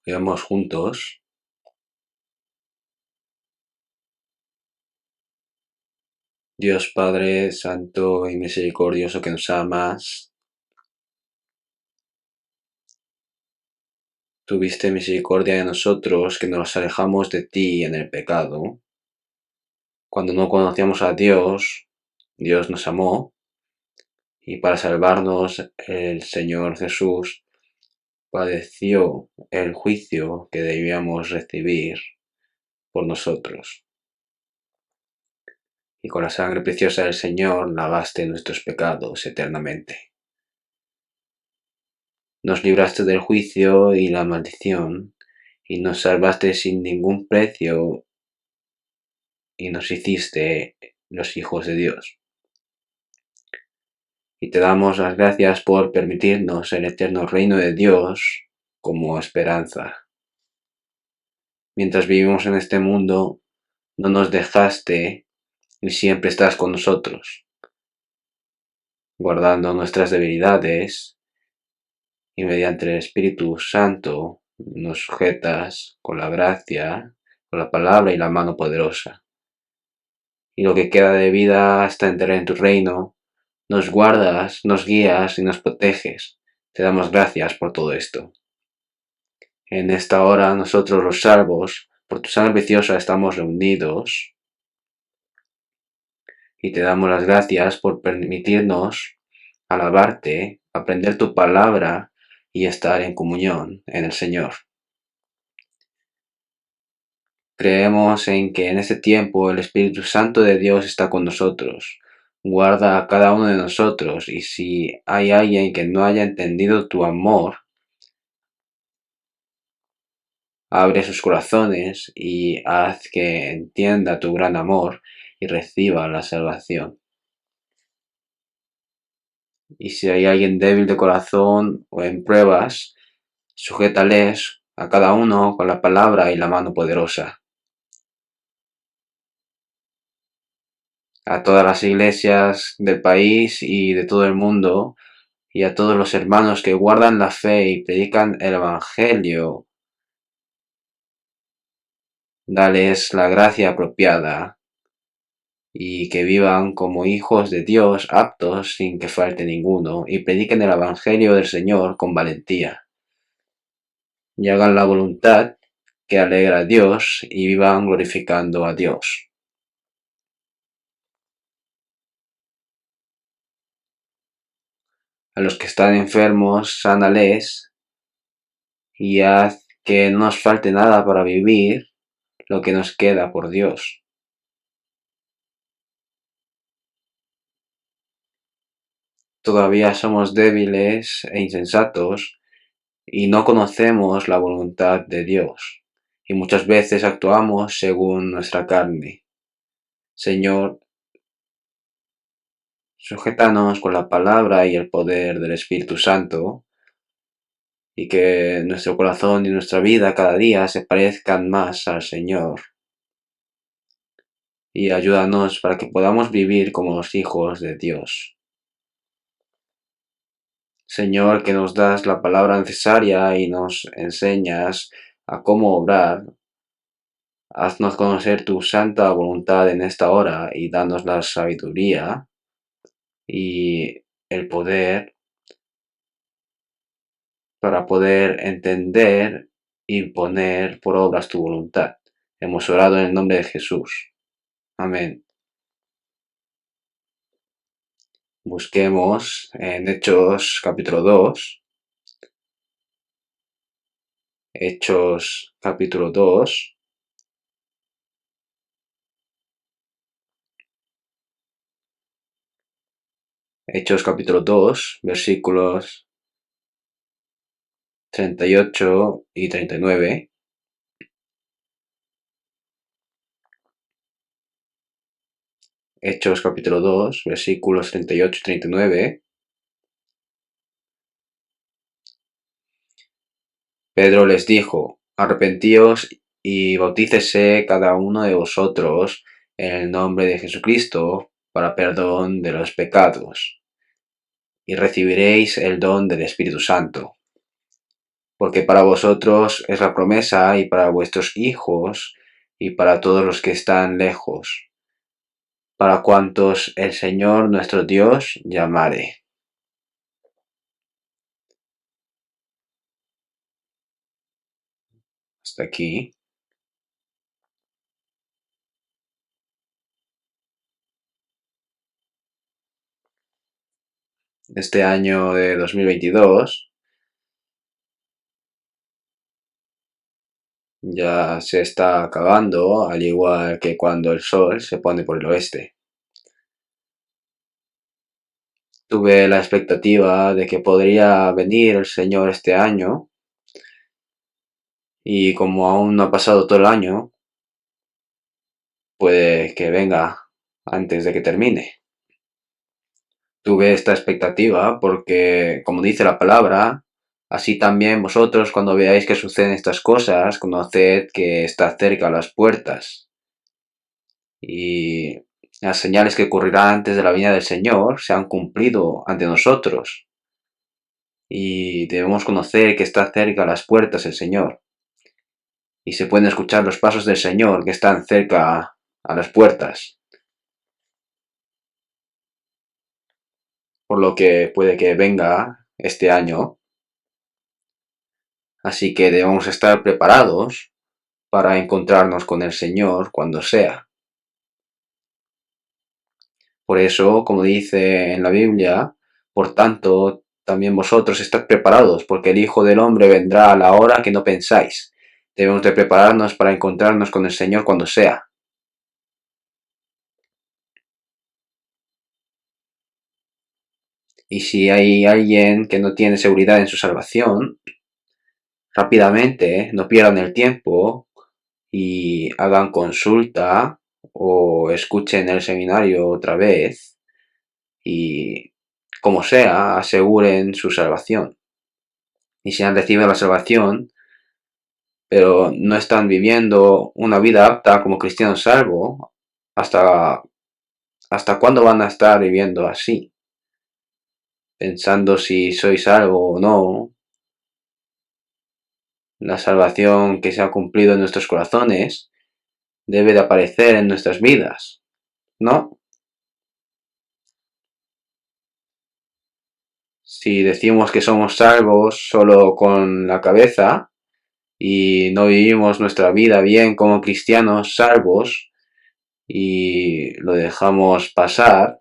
Leamos juntos. Dios Padre Santo y Misericordioso que nos amas, tuviste misericordia de nosotros que nos alejamos de ti en el pecado. Cuando no conocíamos a Dios, Dios nos amó y para salvarnos el Señor Jesús padeció el juicio que debíamos recibir por nosotros. Y con la sangre preciosa del Señor lavaste nuestros pecados eternamente. Nos libraste del juicio y la maldición, y nos salvaste sin ningún precio, y nos hiciste los hijos de Dios. Y te damos las gracias por permitirnos el eterno reino de Dios como esperanza. Mientras vivimos en este mundo, no nos dejaste y siempre estás con nosotros, guardando nuestras debilidades, y mediante el Espíritu Santo nos sujetas con la gracia, con la palabra y la mano poderosa. Y lo que queda de vida hasta entrar en tu reino, nos guardas, nos guías y nos proteges. Te damos gracias por todo esto. En esta hora nosotros los salvos, por tu sangre preciosa estamos reunidos y te damos las gracias por permitirnos alabarte, aprender tu palabra y estar en comunión en el Señor. Creemos en que en este tiempo el Espíritu Santo de Dios está con nosotros. Guarda a cada uno de nosotros y si hay alguien que no haya entendido tu amor, abre sus corazones y haz que entienda tu gran amor y reciba la salvación. Y si hay alguien débil de corazón o en pruebas, sujétales a cada uno con la palabra y la mano poderosa. A todas las iglesias del país y de todo el mundo, y a todos los hermanos que guardan la fe y predican el Evangelio, dales la gracia apropiada y que vivan como hijos de Dios aptos sin que falte ninguno y prediquen el Evangelio del Señor con valentía y hagan la voluntad que alegra a Dios y vivan glorificando a Dios. A los que están enfermos, sánales y haz que no nos falte nada para vivir lo que nos queda por Dios. Todavía somos débiles e insensatos y no conocemos la voluntad de Dios, y muchas veces actuamos según nuestra carne. Señor, sujétanos con la palabra y el poder del Espíritu Santo, y que nuestro corazón y nuestra vida cada día se parezcan más al Señor. Y ayúdanos para que podamos vivir como los hijos de Dios. Señor, que nos das la palabra necesaria y nos enseñas a cómo obrar. Haznos conocer tu santa voluntad en esta hora y danos la sabiduría y el poder para poder entender y poner por obras tu voluntad. Hemos orado en el nombre de Jesús. Amén. Busquemos en Hechos capítulo 2. Hechos capítulo 2. Hechos capítulo 2, versículos 38 y 39. Hechos capítulo 2, versículos 38 y 39. Pedro les dijo: arrepentíos y bautícese cada uno de vosotros en el nombre de Jesucristo para perdón de los pecados, y recibiréis el don del Espíritu Santo. porque para vosotros es la promesa y para vuestros hijos y para todos los que están lejos, para cuantos el Señor nuestro Dios llamare. Hasta aquí. Este año de 2022 ya se está acabando, al igual que cuando el sol se pone por el oeste. Tuve la expectativa de que podría venir el Señor este año, y como aún no ha pasado todo el año, puede que venga antes de que termine. Tuve esta expectativa porque, como dice la palabra, así también vosotros cuando veáis que suceden estas cosas, conoced que está cerca a las puertas. Y las señales que ocurrirán antes de la venida del Señor se han cumplido ante nosotros. Y debemos conocer que está cerca a las puertas el Señor. Y se pueden escuchar los pasos del Señor que están cerca a las puertas. Por lo que puede que venga este año. Así que debemos estar preparados para encontrarnos con el Señor cuando sea. Por eso, como dice en la Biblia, por tanto, también vosotros estad preparados, porque el Hijo del Hombre vendrá a la hora que no pensáis. Debemos de prepararnos para encontrarnos con el Señor cuando sea. Y si hay alguien que no tiene seguridad en su salvación, rápidamente no pierdan el tiempo y hagan consulta o escuchen el seminario otra vez y, como sea, aseguren su salvación. Y si han recibido la salvación, pero no están viviendo una vida apta como cristianos salvos, ¿hasta cuándo van a estar viviendo así? Pensando si soy salvo o no, la salvación que se ha cumplido en nuestros corazones debe de aparecer en nuestras vidas, ¿no? Si decimos que somos salvos solo con la cabeza y no vivimos nuestra vida bien como cristianos salvos y lo dejamos pasar,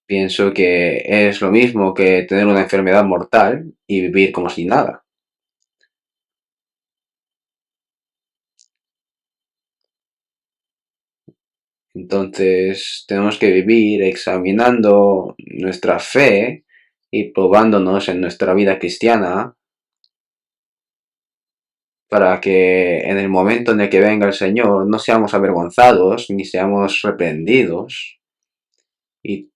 pienso que es lo mismo que tener una enfermedad mortal y vivir como si nada. Entonces tenemos que vivir examinando nuestra fe y probándonos en nuestra vida cristiana para que en el momento en el que venga el Señor no seamos avergonzados ni seamos reprendidos. Y,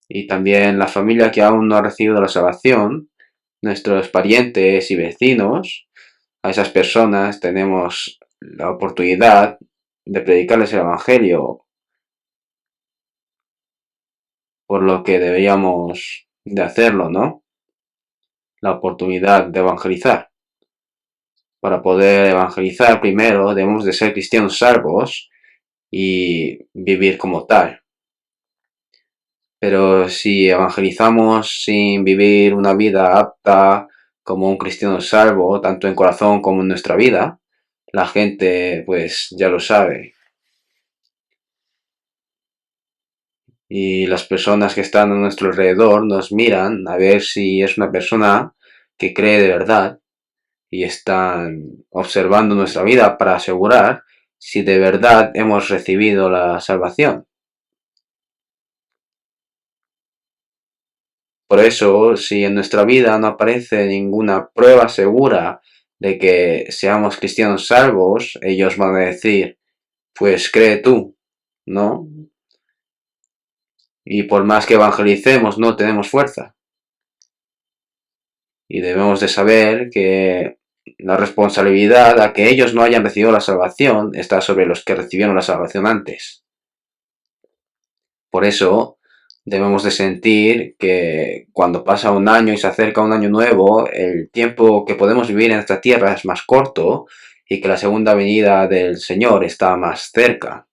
y también la familia que aún no ha recibido la salvación, nuestros parientes y vecinos, a esas personas tenemos la oportunidad de predicarles el Evangelio, por lo que deberíamos de hacerlo, ¿no? La oportunidad de evangelizar. Para poder evangelizar primero debemos de ser cristianos salvos y vivir como tal. Pero si evangelizamos sin vivir una vida apta como un cristiano salvo, tanto en corazón como en nuestra vida, la gente pues ya lo sabe. Y las personas que están a nuestro alrededor nos miran a ver si es una persona que cree de verdad y están observando nuestra vida para asegurar si de verdad hemos recibido la salvación. Por eso, si en nuestra vida no aparece ninguna prueba segura de que seamos cristianos salvos, ellos van a decir, pues cree tú, ¿no? Y por más que evangelicemos, no tenemos fuerza. Y debemos de saber que la responsabilidad a que ellos no hayan recibido la salvación está sobre los que recibieron la salvación antes. Por eso, Debemos de sentir que cuando pasa un año y se acerca un año nuevo, el tiempo que podemos vivir en esta tierra es más corto y que la segunda venida del Señor está más cerca.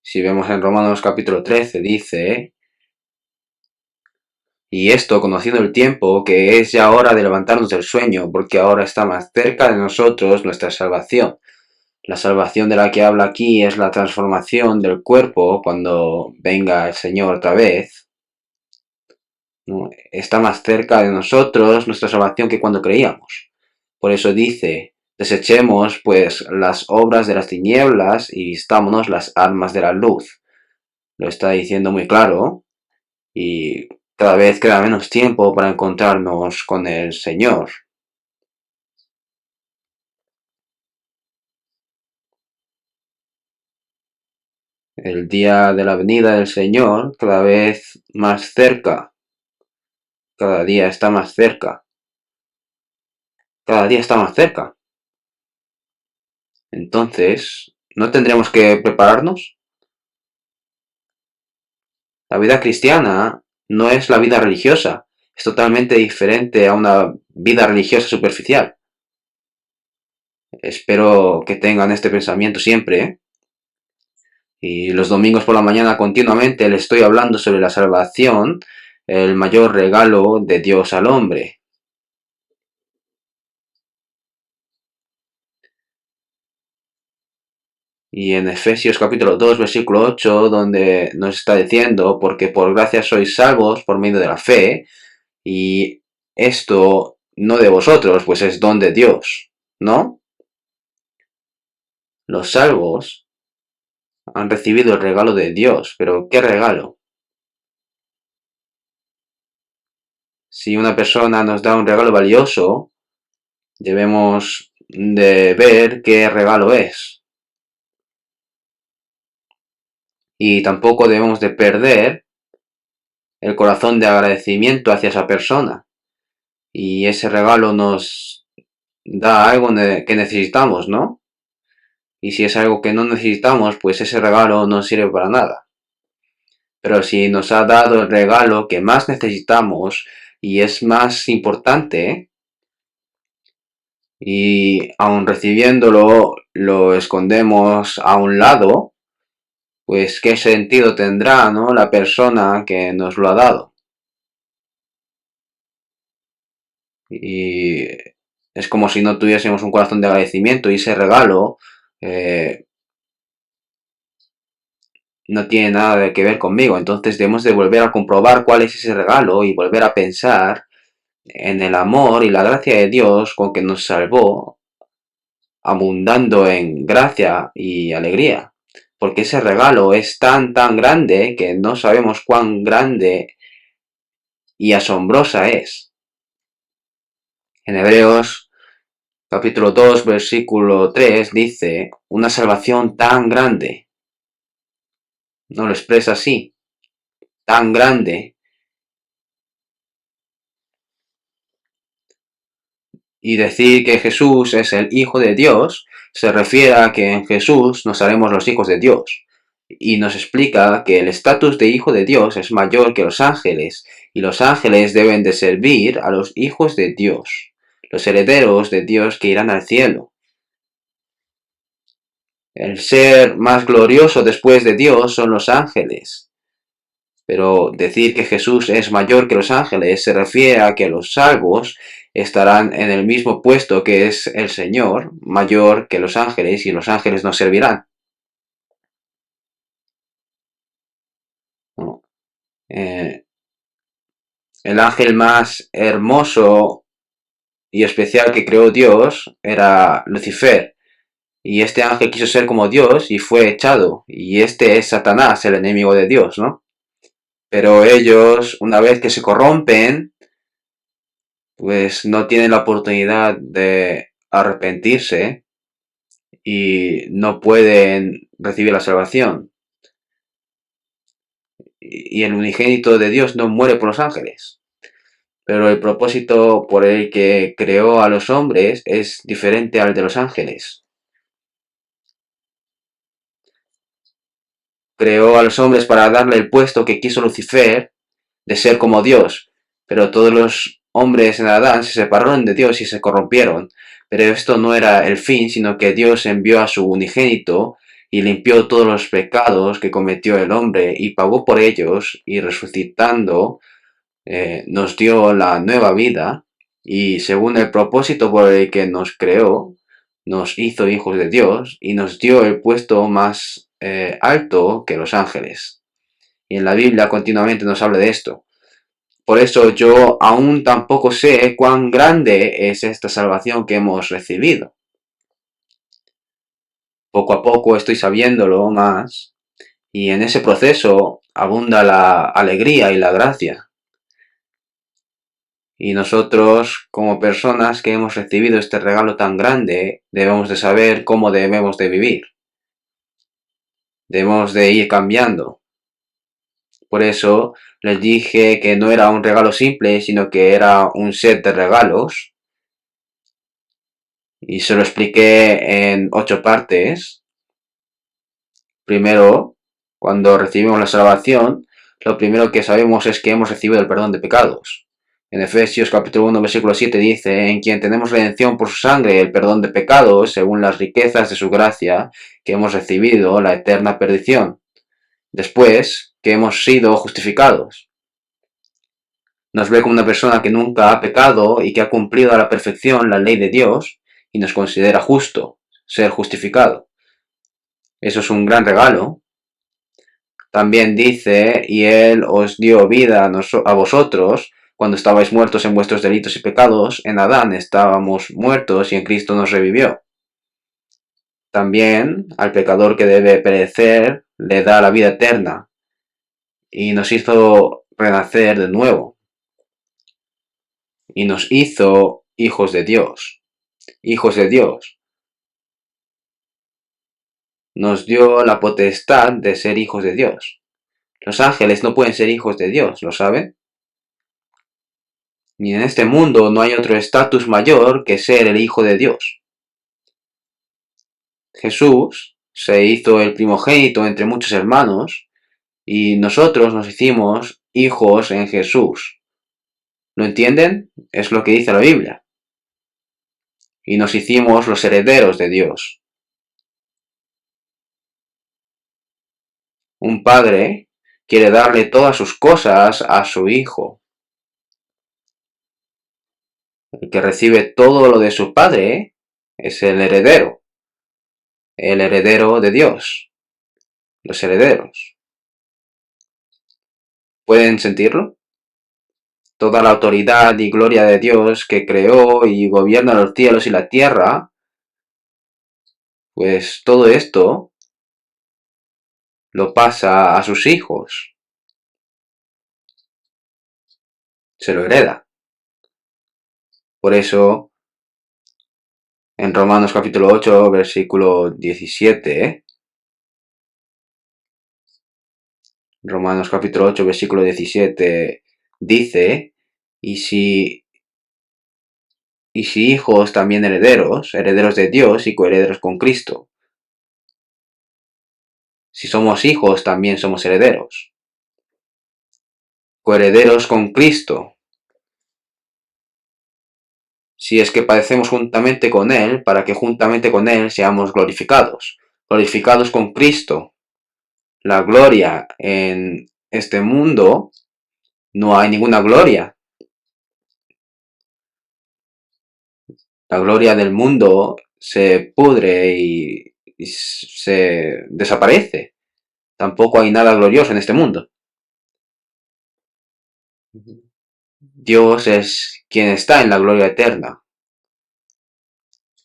Si vemos en Romanos capítulo 13, dice: y esto, conociendo el tiempo, que es ya hora de levantarnos del sueño, porque ahora está más cerca de nosotros nuestra salvación. La salvación de la que habla aquí es la transformación del cuerpo cuando venga el Señor otra vez, ¿no? Está más cerca de nosotros nuestra salvación que cuando creíamos. Por eso dice: desechemos pues las obras de las tinieblas y vistámonos las armas de la luz. Lo está diciendo muy claro, y cada vez queda menos tiempo para encontrarnos con el Señor. El día de la venida del Señor cada vez más cerca, cada día está más cerca, cada día está más cerca. Entonces, ¿no tendremos que prepararnos? La vida cristiana no es la vida religiosa, es totalmente diferente a una vida religiosa superficial. Espero que tengan este pensamiento siempre, ¿eh? Y los domingos por la mañana continuamente le estoy hablando sobre la salvación, el mayor regalo de Dios al hombre. Y en Efesios capítulo 2, versículo 8, donde nos está diciendo: porque por gracia sois salvos por medio de la fe, y esto no de vosotros, pues es don de Dios, ¿no? Los salvos han recibido el regalo de Dios, pero ¿qué regalo? Si una persona nos da un regalo valioso, debemos de ver qué regalo es. Y tampoco debemos de perder el corazón de agradecimiento hacia esa persona. Y ese regalo nos da algo que necesitamos, ¿no? Y si es algo que no necesitamos, pues ese regalo no sirve para nada. Pero si nos ha dado el regalo que más necesitamos y es más importante, y aun recibiéndolo lo escondemos a un lado, pues qué sentido tendrá, ¿no?, la persona que nos lo ha dado. Y es como si no tuviésemos un corazón de agradecimiento, y ese regalo no tiene nada que ver conmigo. Entonces debemos de volver a comprobar cuál es ese regalo y volver a pensar en el amor y la gracia de Dios con que nos salvó, abundando en gracia y alegría. Porque ese regalo es tan grande que no sabemos cuán grande y asombrosa es. En Hebreos capítulo 2, versículo 3 dice: una salvación tan grande. No lo expresa así: tan grande. Y decir que Jesús es el Hijo de Dios se refiere a que en Jesús nos haremos los hijos de Dios. Y nos explica que el estatus de hijo de Dios es mayor que los ángeles, y los ángeles deben de servir a los hijos de Dios, los herederos de Dios que irán al cielo. El ser más glorioso después de Dios son los ángeles. Pero decir que Jesús es mayor que los ángeles se refiere a que los salvos estarán en el mismo puesto que es el Señor, mayor que los ángeles, y los ángeles nos servirán. ¿No? El ángel más hermoso y especial que creó Dios era Lucifer, y este ángel quiso ser como Dios y fue echado, y este es Satanás, el enemigo de Dios, ¿no? Pero ellos, una vez que se corrompen, pues no tienen la oportunidad de arrepentirse y no pueden recibir la salvación. Y el unigénito de Dios no muere por los ángeles. Pero el propósito por el que creó a los hombres es diferente al de los ángeles. creó a los hombres para darle el puesto que quiso Lucifer de ser como Dios, pero todos los hombres en Adán se separaron de Dios y se corrompieron. Pero esto no era el fin, sino que Dios envió a su unigénito y limpió todos los pecados que cometió el hombre y pagó por ellos, y resucitando nos dio la nueva vida, y según el propósito por el que nos creó, nos hizo hijos de Dios y nos dio el puesto más alto que los ángeles. Y en la Biblia continuamente nos habla de esto. Por eso yo aún tampoco sé cuán grande es esta salvación que hemos recibido. Poco a poco estoy sabiéndolo más, y en ese proceso abunda la alegría y la gracia. Y nosotros, como personas que hemos recibido este regalo tan grande, debemos de saber cómo debemos de vivir. Debemos de ir cambiando. Por eso les dije que no era un regalo simple, sino que era un set de regalos. Y se lo expliqué en 8 partes. Primero, cuando recibimos la salvación, lo primero que sabemos es que hemos recibido el perdón de pecados. En Efesios capítulo 1 versículo 7 dice: en quien tenemos redención por su sangre, el perdón de pecados, según las riquezas de su gracia, que hemos recibido la eterna perdición. Después, que hemos sido justificados. Nos ve como una persona que nunca ha pecado y que ha cumplido a la perfección la ley de Dios, y nos considera justo, ser justificado. Eso es un gran regalo. También dice: y Él os dio vida a vosotros, cuando estabais muertos en vuestros delitos y pecados. En Adán estábamos muertos y en Cristo nos revivió. También al pecador que debe perecer le da la vida eterna y nos hizo renacer de nuevo. Y nos hizo hijos de Dios. Hijos de Dios. Nos dio la potestad de ser hijos de Dios. Los ángeles no pueden ser hijos de Dios, ¿lo saben? Ni en este mundo no hay otro estatus mayor que ser el hijo de Dios. Jesús se hizo el primogénito entre muchos hermanos y nosotros nos hicimos hijos en Jesús. ¿Lo entienden? Es lo que dice la Biblia. Y nos hicimos los herederos de Dios. Un padre quiere darle todas sus cosas a su hijo. El que recibe todo lo de su padre es el heredero de Dios, los herederos. ¿Pueden sentirlo? Toda la autoridad y gloria de Dios que creó y gobierna los cielos y la tierra, pues todo esto lo pasa a sus hijos. Se lo hereda. Por eso, en Romanos capítulo 8, versículo 17, Romanos capítulo 8, versículo 17, dice: y si hijos, también herederos, herederos de Dios y coherederos con Cristo. Si somos hijos, también somos herederos. Coherederos con Cristo. Si es que padecemos juntamente con Él, para que juntamente con Él seamos glorificados. Glorificados con Cristo. La gloria en este mundo, no hay ninguna gloria. La gloria del mundo se pudre y se desaparece. Tampoco hay nada glorioso en este mundo. Dios es quien está en la gloria eterna.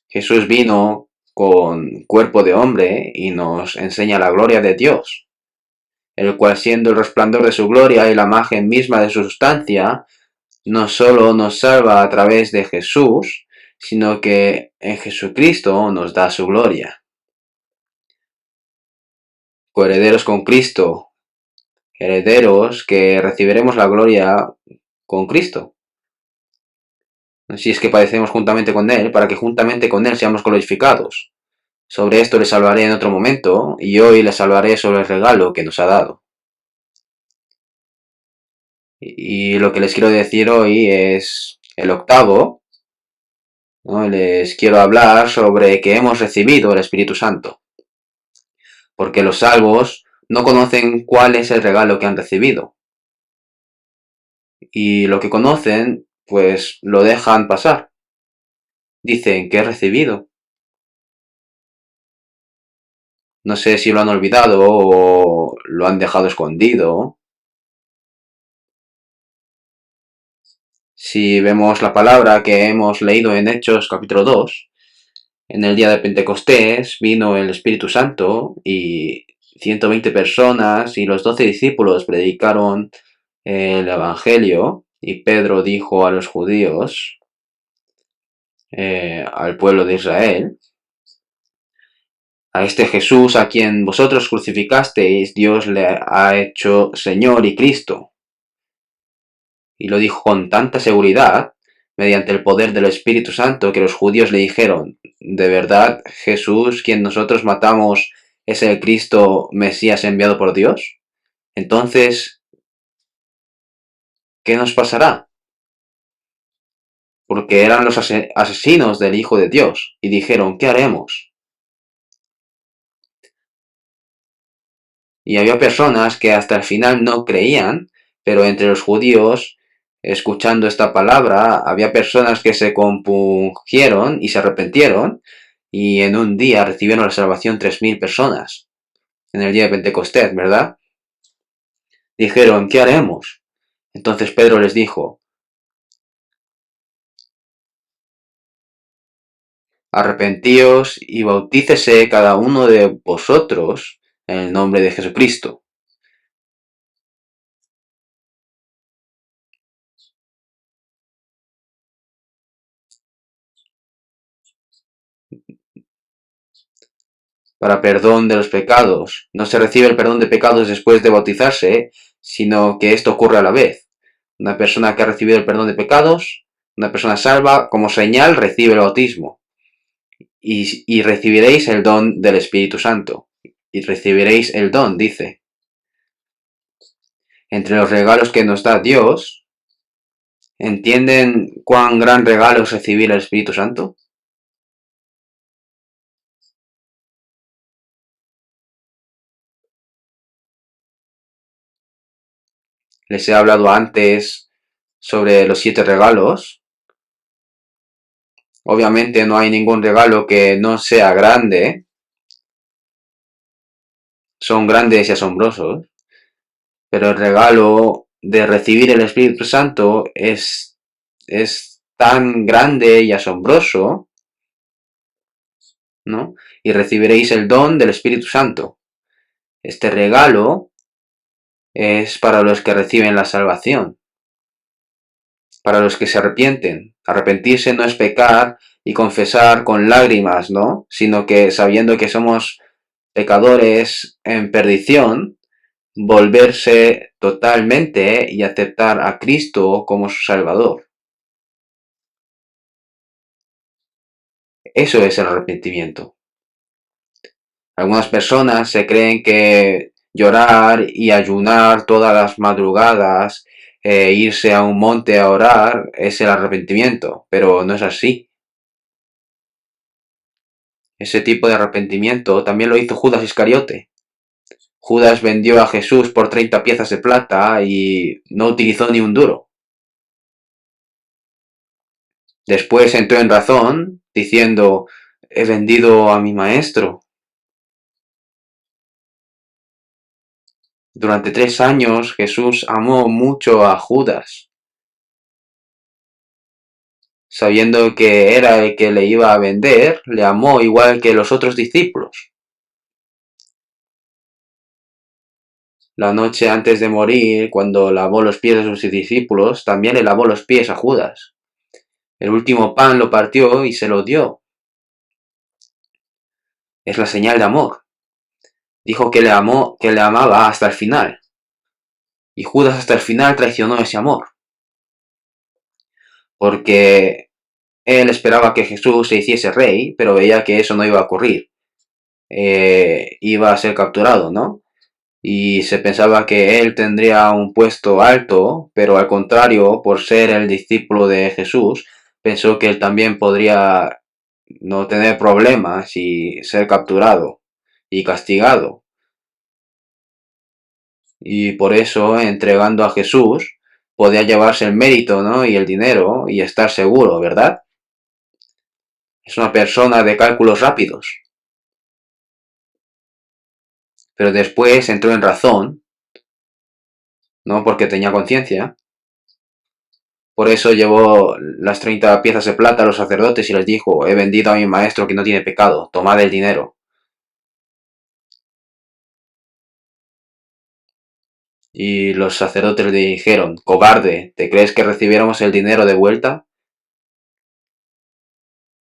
Jesús vino con cuerpo de hombre y nos enseña la gloria de Dios, el cual, siendo el resplandor de su gloria y la imagen misma de su sustancia, no solo nos salva a través de Jesús, sino que en Jesucristo nos da su gloria. Coherederos con Cristo, herederos que recibiremos la gloria con Cristo. Si es que padecemos juntamente con Él, para que juntamente con Él seamos glorificados. Sobre esto les hablaré en otro momento y hoy les hablaré sobre el regalo que nos ha dado. Y lo que les quiero decir hoy es el octavo, ¿no? Les quiero hablar sobre que hemos recibido el Espíritu Santo. Porque los salvos no conocen cuál es el regalo que han recibido. Y lo que conocen, pues lo dejan pasar. Dicen que he recibido. No sé si lo han olvidado o lo han dejado escondido. Si vemos la palabra que hemos leído en Hechos capítulo 2, en el día de Pentecostés vino el Espíritu Santo y 120 personas y los 12 discípulos predicaron el Evangelio y Pedro dijo a los judíos, al pueblo de Israel, a este Jesús a quien vosotros crucificasteis, Dios le ha hecho Señor y Cristo. Y lo dijo con tanta seguridad, mediante el poder del Espíritu Santo, que los judíos le dijeron, ¿de verdad Jesús, quien nosotros matamos, es el Cristo Mesías enviado por Dios? Entonces, ¿qué nos pasará? Porque eran los asesinos del Hijo de Dios, y dijeron, ¿qué haremos? Y había personas que hasta el final no creían, pero entre los judíos, escuchando esta palabra, había personas que se compungieron y se arrepintieron, y en un día recibieron la salvación 3.000 personas, en el día de Pentecostés, ¿verdad? Dijeron, ¿qué haremos? Entonces Pedro les dijo, arrepentíos y bautícese cada uno de vosotros en el nombre de Jesucristo. Para perdón de los pecados. No se recibe el perdón de pecados después de bautizarse, sino que esto ocurre a la vez. Una persona que ha recibido el perdón de pecados, una persona salva, como señal recibe el bautismo. Y recibiréis el don del Espíritu Santo. Y recibiréis el don, dice. Entre los regalos que nos da Dios, ¿entienden cuán gran regalo es recibir el Espíritu Santo? Les he hablado antes sobre los 7 regalos. Obviamente no hay ningún regalo que no sea grande. Son grandes y asombrosos. Pero el regalo de recibir el Espíritu Santo es tan grande y asombroso, ¿no? Y recibiréis el don del Espíritu Santo. Este regalo es para los que reciben la salvación, para los que se arrepienten. Arrepentirse no es pecar y confesar con lágrimas, ¿no? Sino que sabiendo que somos pecadores en perdición, volverse totalmente y aceptar a Cristo como su Salvador. Eso es el arrepentimiento. Algunas personas se creen que llorar y ayunar todas las madrugadas, irse a un monte a orar, es el arrepentimiento, pero no es así. Ese tipo de arrepentimiento también lo hizo Judas Iscariote. Judas vendió a Jesús por 30 piezas de plata y no utilizó ni un duro. Después entró en razón, diciendo, he vendido a mi maestro. Durante 3 años Jesús amó mucho a Judas, sabiendo que era el que le iba a vender, le amó igual que los otros discípulos. La noche antes de morir, cuando lavó los pies de sus discípulos, también le lavó los pies a Judas. El último pan lo partió y se lo dio. Es la señal de amor. Dijo que le amaba hasta el final. Y Judas hasta el final traicionó ese amor. Porque él esperaba que Jesús se hiciese rey, pero veía que eso no iba a ocurrir. iba a ser capturado, ¿no? Y se pensaba que él tendría un puesto alto, pero al contrario, por ser el discípulo de Jesús, pensó que él también podría no tener problemas y ser capturado y castigado. Y por eso, entregando a Jesús, podía llevarse el mérito, ¿no? Y el dinero y estar seguro, ¿verdad? Es una persona de cálculos rápidos. Pero después entró en razón, ¿no? Porque tenía conciencia. Por eso llevó las 30 piezas de plata a los sacerdotes y les dijo, he vendido a mi maestro que no tiene pecado, tomad el dinero. Y los sacerdotes le dijeron, cobarde, ¿te crees que recibiéramos el dinero de vuelta?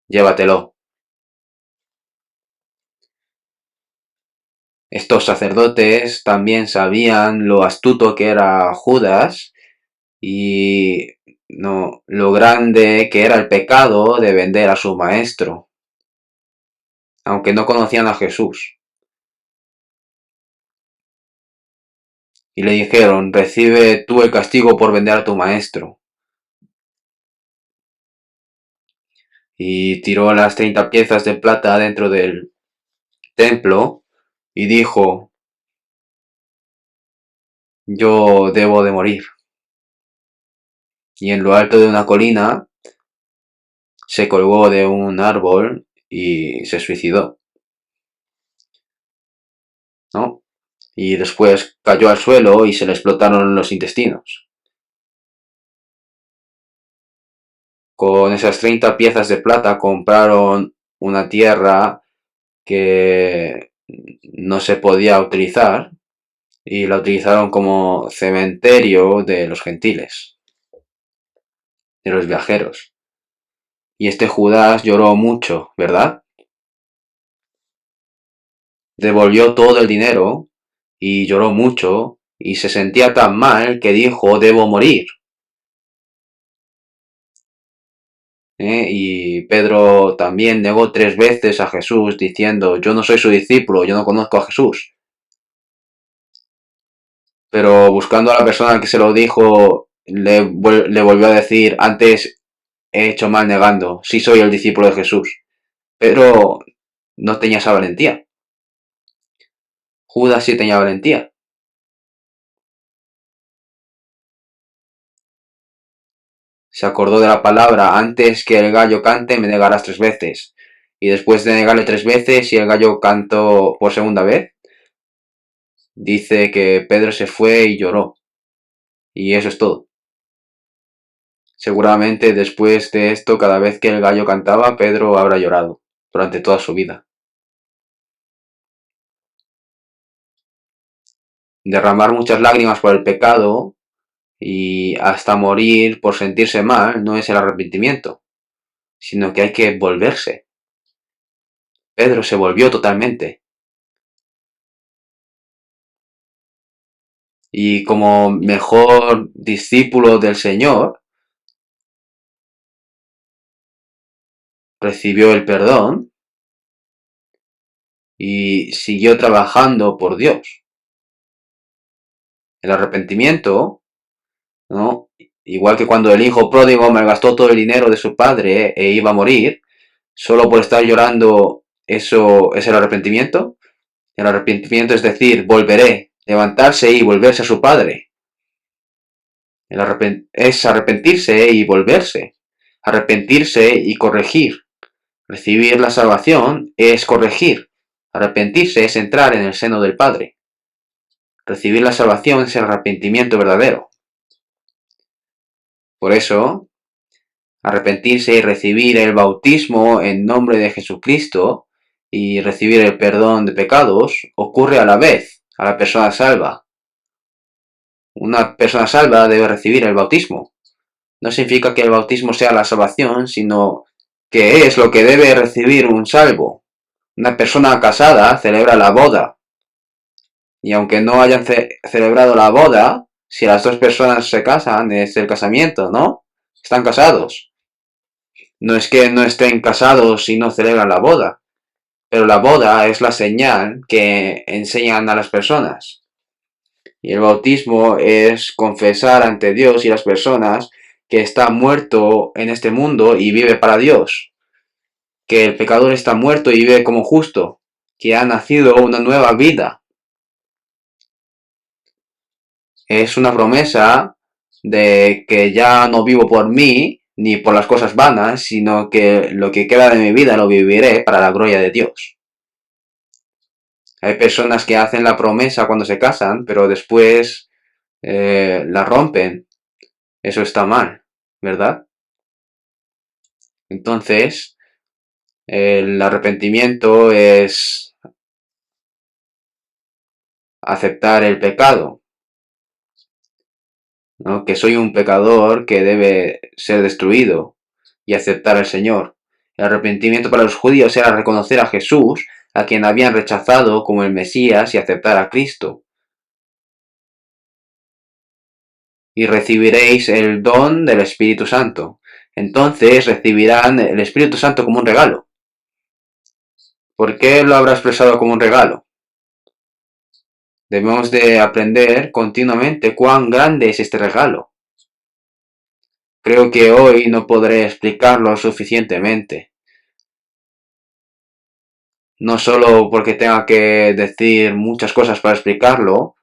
Llévatelo. Estos sacerdotes también sabían lo astuto que era Judas y no, lo grande que era el pecado de vender a su maestro, aunque no conocían a Jesús. Y le dijeron, recibe tú el castigo por vender a tu maestro. Y tiró las 30 piezas de plata dentro del templo y dijo, yo debo de morir. Y en lo alto de una colina se colgó de un árbol y se suicidó, ¿no? Y después cayó al suelo y se le explotaron los intestinos. Con esas 30 piezas de plata compraron una tierra que no se podía utilizar y la utilizaron como cementerio de los gentiles, de los viajeros. Y este Judas lloró mucho, ¿verdad? Devolvió todo el dinero y lloró mucho y se sentía tan mal que dijo, debo morir. Y Pedro también negó 3 veces a Jesús diciendo, yo no soy su discípulo, yo no conozco a Jesús. Pero buscando a la persona que se lo dijo, le volvió a decir, antes he hecho mal negando, sí soy el discípulo de Jesús. Pero no tenía esa valentía. Judas sí tenía valentía. Se acordó de la palabra, antes que el gallo cante me negarás 3 veces. Y después de negarle 3 veces y el gallo cantó por segunda vez, dice que Pedro se fue y lloró. Y eso es todo. Seguramente después de esto, cada vez que el gallo cantaba, Pedro habrá llorado durante toda su vida. Derramar muchas lágrimas por el pecado y hasta morir por sentirse mal no es el arrepentimiento, sino que hay que volverse. Pedro se volvió totalmente. Y como mejor discípulo del Señor, recibió el perdón y siguió trabajando por Dios. El arrepentimiento, ¿no? Igual que cuando el hijo pródigo malgastó todo el dinero de su padre e iba a morir, solo por estar llorando, ¿eso es el arrepentimiento? El arrepentimiento es decir, volveré, levantarse y volverse a su padre. Es arrepentirse y volverse. Arrepentirse y corregir. Recibir la salvación es corregir. Arrepentirse es entrar en el seno del Padre. Recibir la salvación es el arrepentimiento verdadero. Por eso, arrepentirse y recibir el bautismo en nombre de Jesucristo y recibir el perdón de pecados ocurre a la vez a la persona salva. Una persona salva debe recibir el bautismo. No significa que el bautismo sea la salvación, sino que es lo que debe recibir un salvo. Una persona casada celebra la boda. Y aunque no hayan celebrado la boda, si las dos personas se casan, es el casamiento, ¿no? Están casados. No es que no estén casados y no celebran la boda. Pero la boda es la señal que enseñan a las personas. Y el bautismo es confesar ante Dios y las personas que está muerto en este mundo y vive para Dios. Que el pecador está muerto y vive como justo. Que ha nacido una nueva vida. Es una promesa de que ya no vivo por mí ni por las cosas vanas, sino que lo que queda de mi vida lo viviré para la gloria de Dios. Hay personas que hacen la promesa cuando se casan, pero después la rompen. Eso está mal, ¿verdad? Entonces, el arrepentimiento es aceptar el pecado, ¿no? Que soy un pecador que debe ser destruido y aceptar al Señor. El arrepentimiento para los judíos era reconocer a Jesús, a quien habían rechazado como el Mesías, y aceptar a Cristo. Y recibiréis el don del Espíritu Santo. Entonces recibirán el Espíritu Santo como un regalo. ¿Por qué lo habrá expresado como un regalo? Debemos de aprender continuamente cuán grande es este regalo. Creo que hoy no podré explicarlo suficientemente. No solo porque tenga que decir muchas cosas para explicarlo,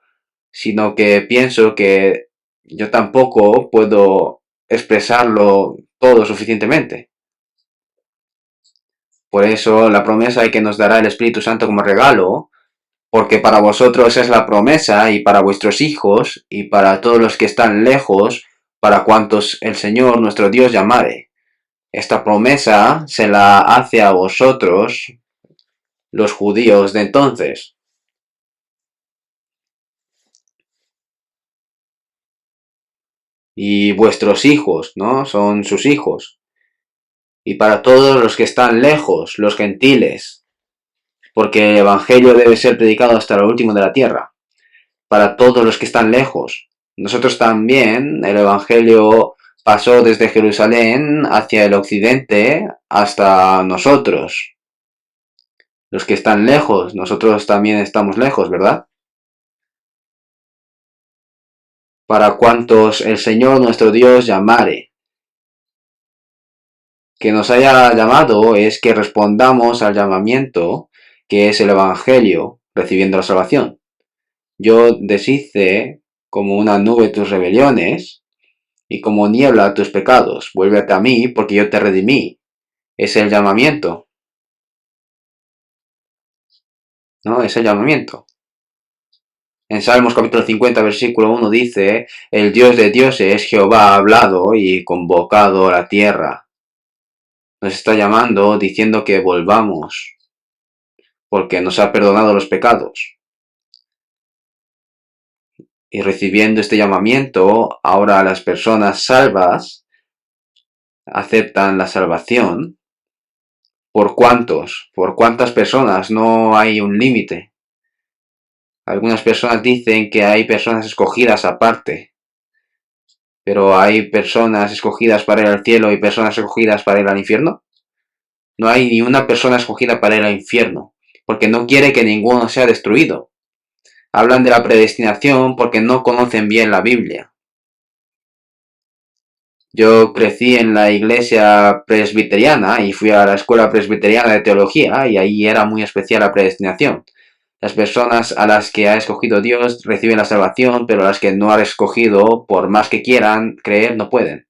sino que pienso que yo tampoco puedo expresarlo todo suficientemente. Por eso la promesa que nos dará el Espíritu Santo como regalo, porque para vosotros es la promesa y para vuestros hijos y para todos los que están lejos, para cuantos el Señor nuestro Dios llamare. Esta promesa se la hace a vosotros, los judíos de entonces. Y vuestros hijos, ¿no? Son sus hijos. Y para todos los que están lejos, los gentiles, porque el Evangelio debe ser predicado hasta lo último de la tierra. Para todos los que están lejos. Nosotros también, el Evangelio pasó desde Jerusalén hacia el occidente hasta nosotros. Los que están lejos, nosotros también estamos lejos, ¿verdad? Para cuantos el Señor nuestro Dios llamare. Que nos haya llamado es que respondamos al llamamiento que es el Evangelio, recibiendo la salvación. Yo deshice como una nube tus rebeliones y como niebla tus pecados. Vuélvete a mí porque yo te redimí. Es el llamamiento. ¿No? Es el llamamiento. En Salmos capítulo 50, versículo 1 dice, el Dios de dioses, Jehová, ha hablado y convocado a la tierra. Nos está llamando diciendo que volvamos, porque nos ha perdonado los pecados. Y recibiendo este llamamiento, ahora las personas salvas aceptan la salvación. ¿Por cuántos? ¿Por cuántas personas? No hay un límite. Algunas personas dicen que hay personas escogidas aparte, pero hay personas escogidas para ir al cielo y personas escogidas para ir al infierno. No hay ni una persona escogida para ir al infierno, porque no quiere que ninguno sea destruido. Hablan de la predestinación porque no conocen bien la Biblia. Yo crecí en la iglesia presbiteriana y fui a la escuela presbiteriana de teología y ahí era muy especial la predestinación. Las personas a las que ha escogido Dios reciben la salvación, pero las que no ha escogido, por más que quieran creer, no pueden.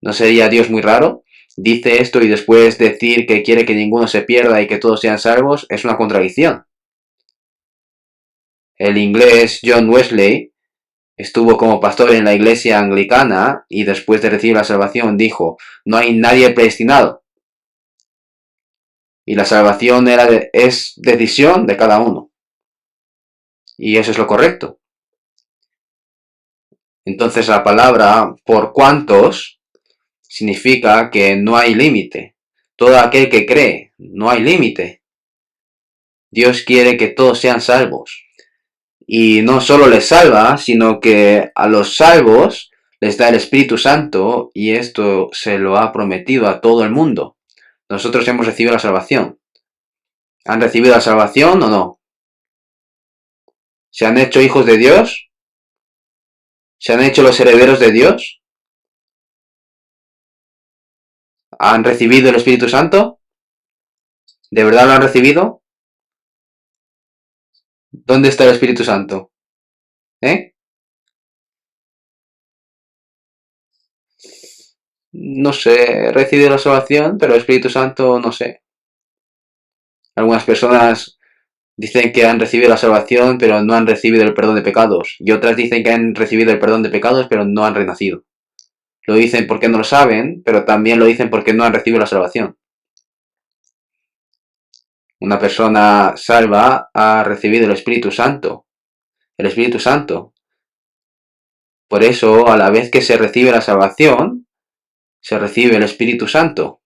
¿No sería Dios muy raro? Dice esto y después decir que quiere que ninguno se pierda y que todos sean salvos es una contradicción. El inglés John Wesley estuvo como pastor en la iglesia anglicana y después de recibir la salvación dijo, no hay nadie predestinado. Y la salvación es decisión de cada uno. Y eso es lo correcto. Entonces la palabra por cuantos significa que no hay límite. Todo aquel que cree, no hay límite. Dios quiere que todos sean salvos. Y no solo les salva, sino que a los salvos les da el Espíritu Santo y esto se lo ha prometido a todo el mundo. Nosotros hemos recibido la salvación. ¿Han recibido la salvación o no? ¿Se han hecho hijos de Dios? ¿Se han hecho los herederos de Dios? ¿Han recibido el Espíritu Santo? ¿De verdad lo han recibido? ¿Dónde está el Espíritu Santo? ¿Eh? No sé, he recibido la salvación, pero el Espíritu Santo no sé. Algunas personas dicen que han recibido la salvación, pero no han recibido el perdón de pecados. Y otras dicen que han recibido el perdón de pecados, pero no han renacido. Lo dicen porque no lo saben, pero también lo dicen porque no han recibido la salvación. Una persona salva ha recibido el Espíritu Santo. El Espíritu Santo. Por eso, a la vez que se recibe la salvación, se recibe el Espíritu Santo.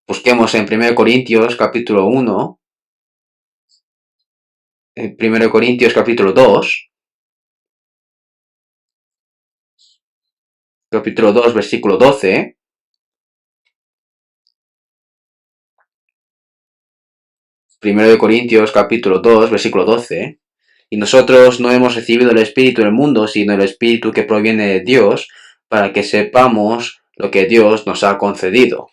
Busquemos en 1 Corintios capítulo 1, en 1 Corintios capítulo 2, capítulo 2, versículo 12. 1 Corintios capítulo 2, versículo 12. Y nosotros no hemos recibido el Espíritu del mundo, sino el Espíritu que proviene de Dios, para que sepamos lo que Dios nos ha concedido.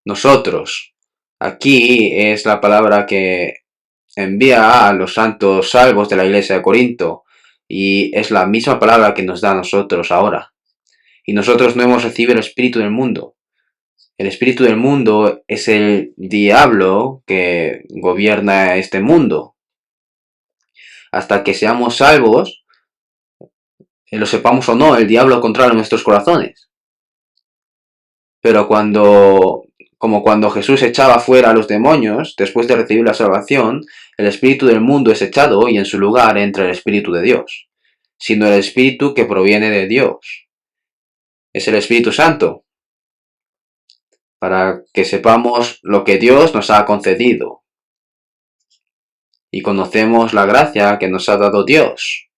Nosotros. Aquí es la palabra que envía a los santos salvos de la iglesia de Corinto, y es la misma palabra que nos da a nosotros ahora. Y nosotros no hemos recibido el Espíritu del mundo. El espíritu del mundo es el diablo que gobierna este mundo. Hasta que seamos salvos, lo sepamos o no, el diablo controla nuestros corazones. Pero como cuando Jesús echaba fuera a los demonios, después de recibir la salvación, el espíritu del mundo es echado y en su lugar entra el Espíritu de Dios, sino el Espíritu que proviene de Dios. Es el Espíritu Santo, para que sepamos lo que Dios nos ha concedido. Y conocemos la gracia que nos ha dado Dios.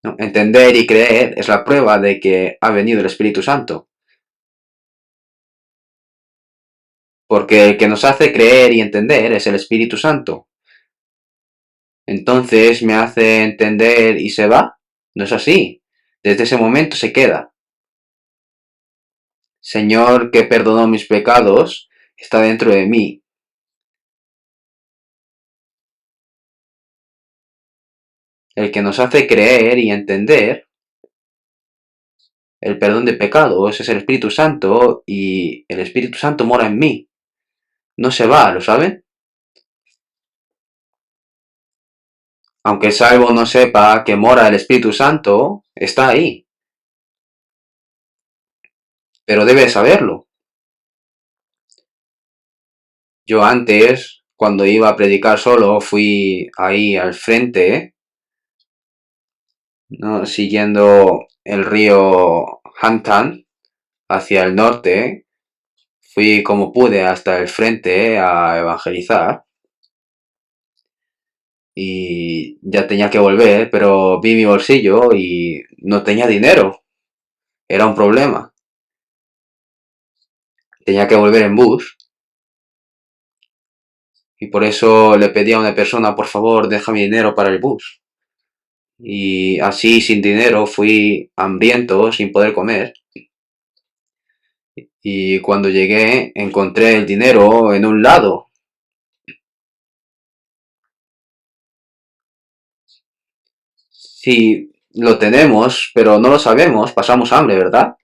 ¿No? Entender y creer es la prueba de que ha venido el Espíritu Santo. Porque el que nos hace creer y entender es el Espíritu Santo. Entonces me hace entender y se va. No es así. Desde ese momento se queda. Señor que perdonó mis pecados, está dentro de mí. El que nos hace creer y entender el perdón de pecados es el Espíritu Santo y el Espíritu Santo mora en mí. No se va, ¿lo saben? Aunque el salvo no sepa que mora el Espíritu Santo, está ahí. Pero debe saberlo. Yo antes, cuando iba a predicar solo, fui ahí al frente, ¿no? Siguiendo el río Hantan hacia el norte. Fui como pude hasta el frente a evangelizar. Y ya tenía que volver, pero vi mi bolsillo y no tenía dinero. Era un problema. Tenía que volver en bus. Y por eso le pedí a una persona, por favor, déjame dinero para el bus. Y así, sin dinero, fui hambriento, sin poder comer. Y cuando llegué, encontré el dinero en un lado. Si lo tenemos, pero no lo sabemos, pasamos hambre, ¿verdad?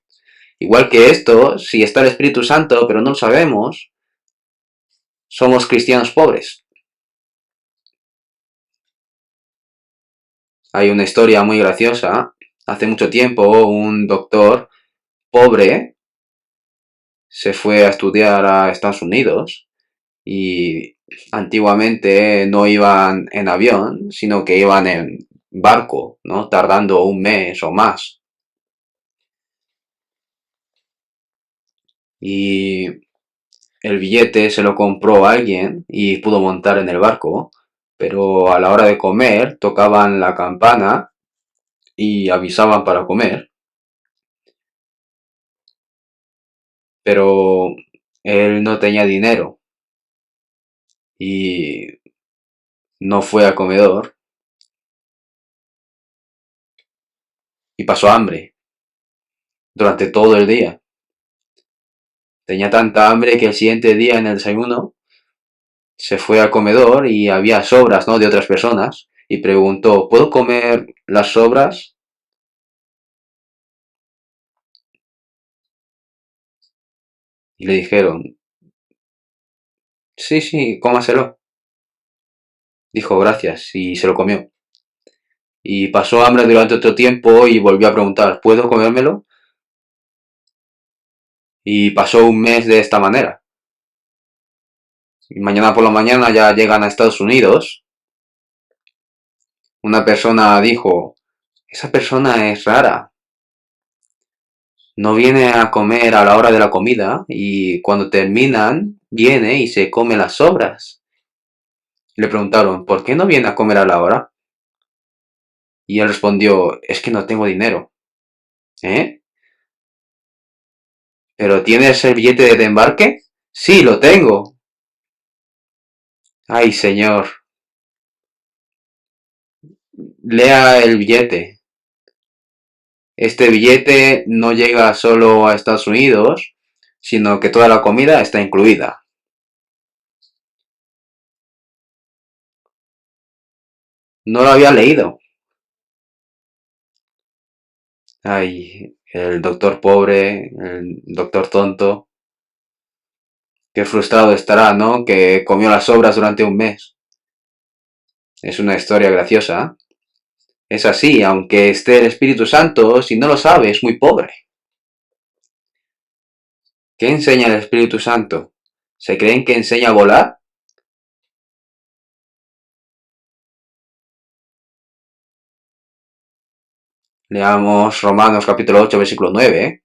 Igual que esto, si está el Espíritu Santo, pero no lo sabemos, somos cristianos pobres. Hay una historia muy graciosa. Hace mucho tiempo, un doctor pobre se fue a estudiar a Estados Unidos y antiguamente no iban en avión, sino que iban en barco, ¿no? Tardando un mes o más. Y el billete se lo compró alguien y pudo montar en el barco, pero a la hora de comer tocaban la campana y avisaban para comer, pero él no tenía dinero y no fue al comedor y pasó hambre durante todo el día. Tenía tanta hambre que el siguiente día en el desayuno se fue al comedor y había sobras, ¿no?, de otras personas y preguntó, ¿puedo comer las sobras? Y le dijeron, sí, sí, cómaselo. Dijo gracias y se lo comió. Y pasó hambre durante otro tiempo y volvió a preguntar, ¿puedo comérmelo? Y pasó un mes de esta manera. Y mañana por la mañana ya llegan a Estados Unidos. Una persona dijo, esa persona es rara. No viene a comer a la hora de la comida y cuando terminan viene y se come las sobras. Le preguntaron, ¿por qué no viene a comer a la hora? Y él respondió, es que no tengo dinero. ¿Eh? ¿Pero tienes el billete de embarque? Sí, lo tengo. Ay, señor. Lea el billete. Este billete no llega solo a Estados Unidos, sino que toda la comida está incluida. No lo había leído. Ay, el doctor pobre, el doctor tonto. Qué frustrado estará, ¿no? Que comió las sobras durante un mes. Es una historia graciosa. Es así, aunque esté el Espíritu Santo, si no lo sabe, es muy pobre. ¿Qué enseña el Espíritu Santo? ¿Se creen que enseña a volar? Leamos Romanos capítulo 8, versículo 9.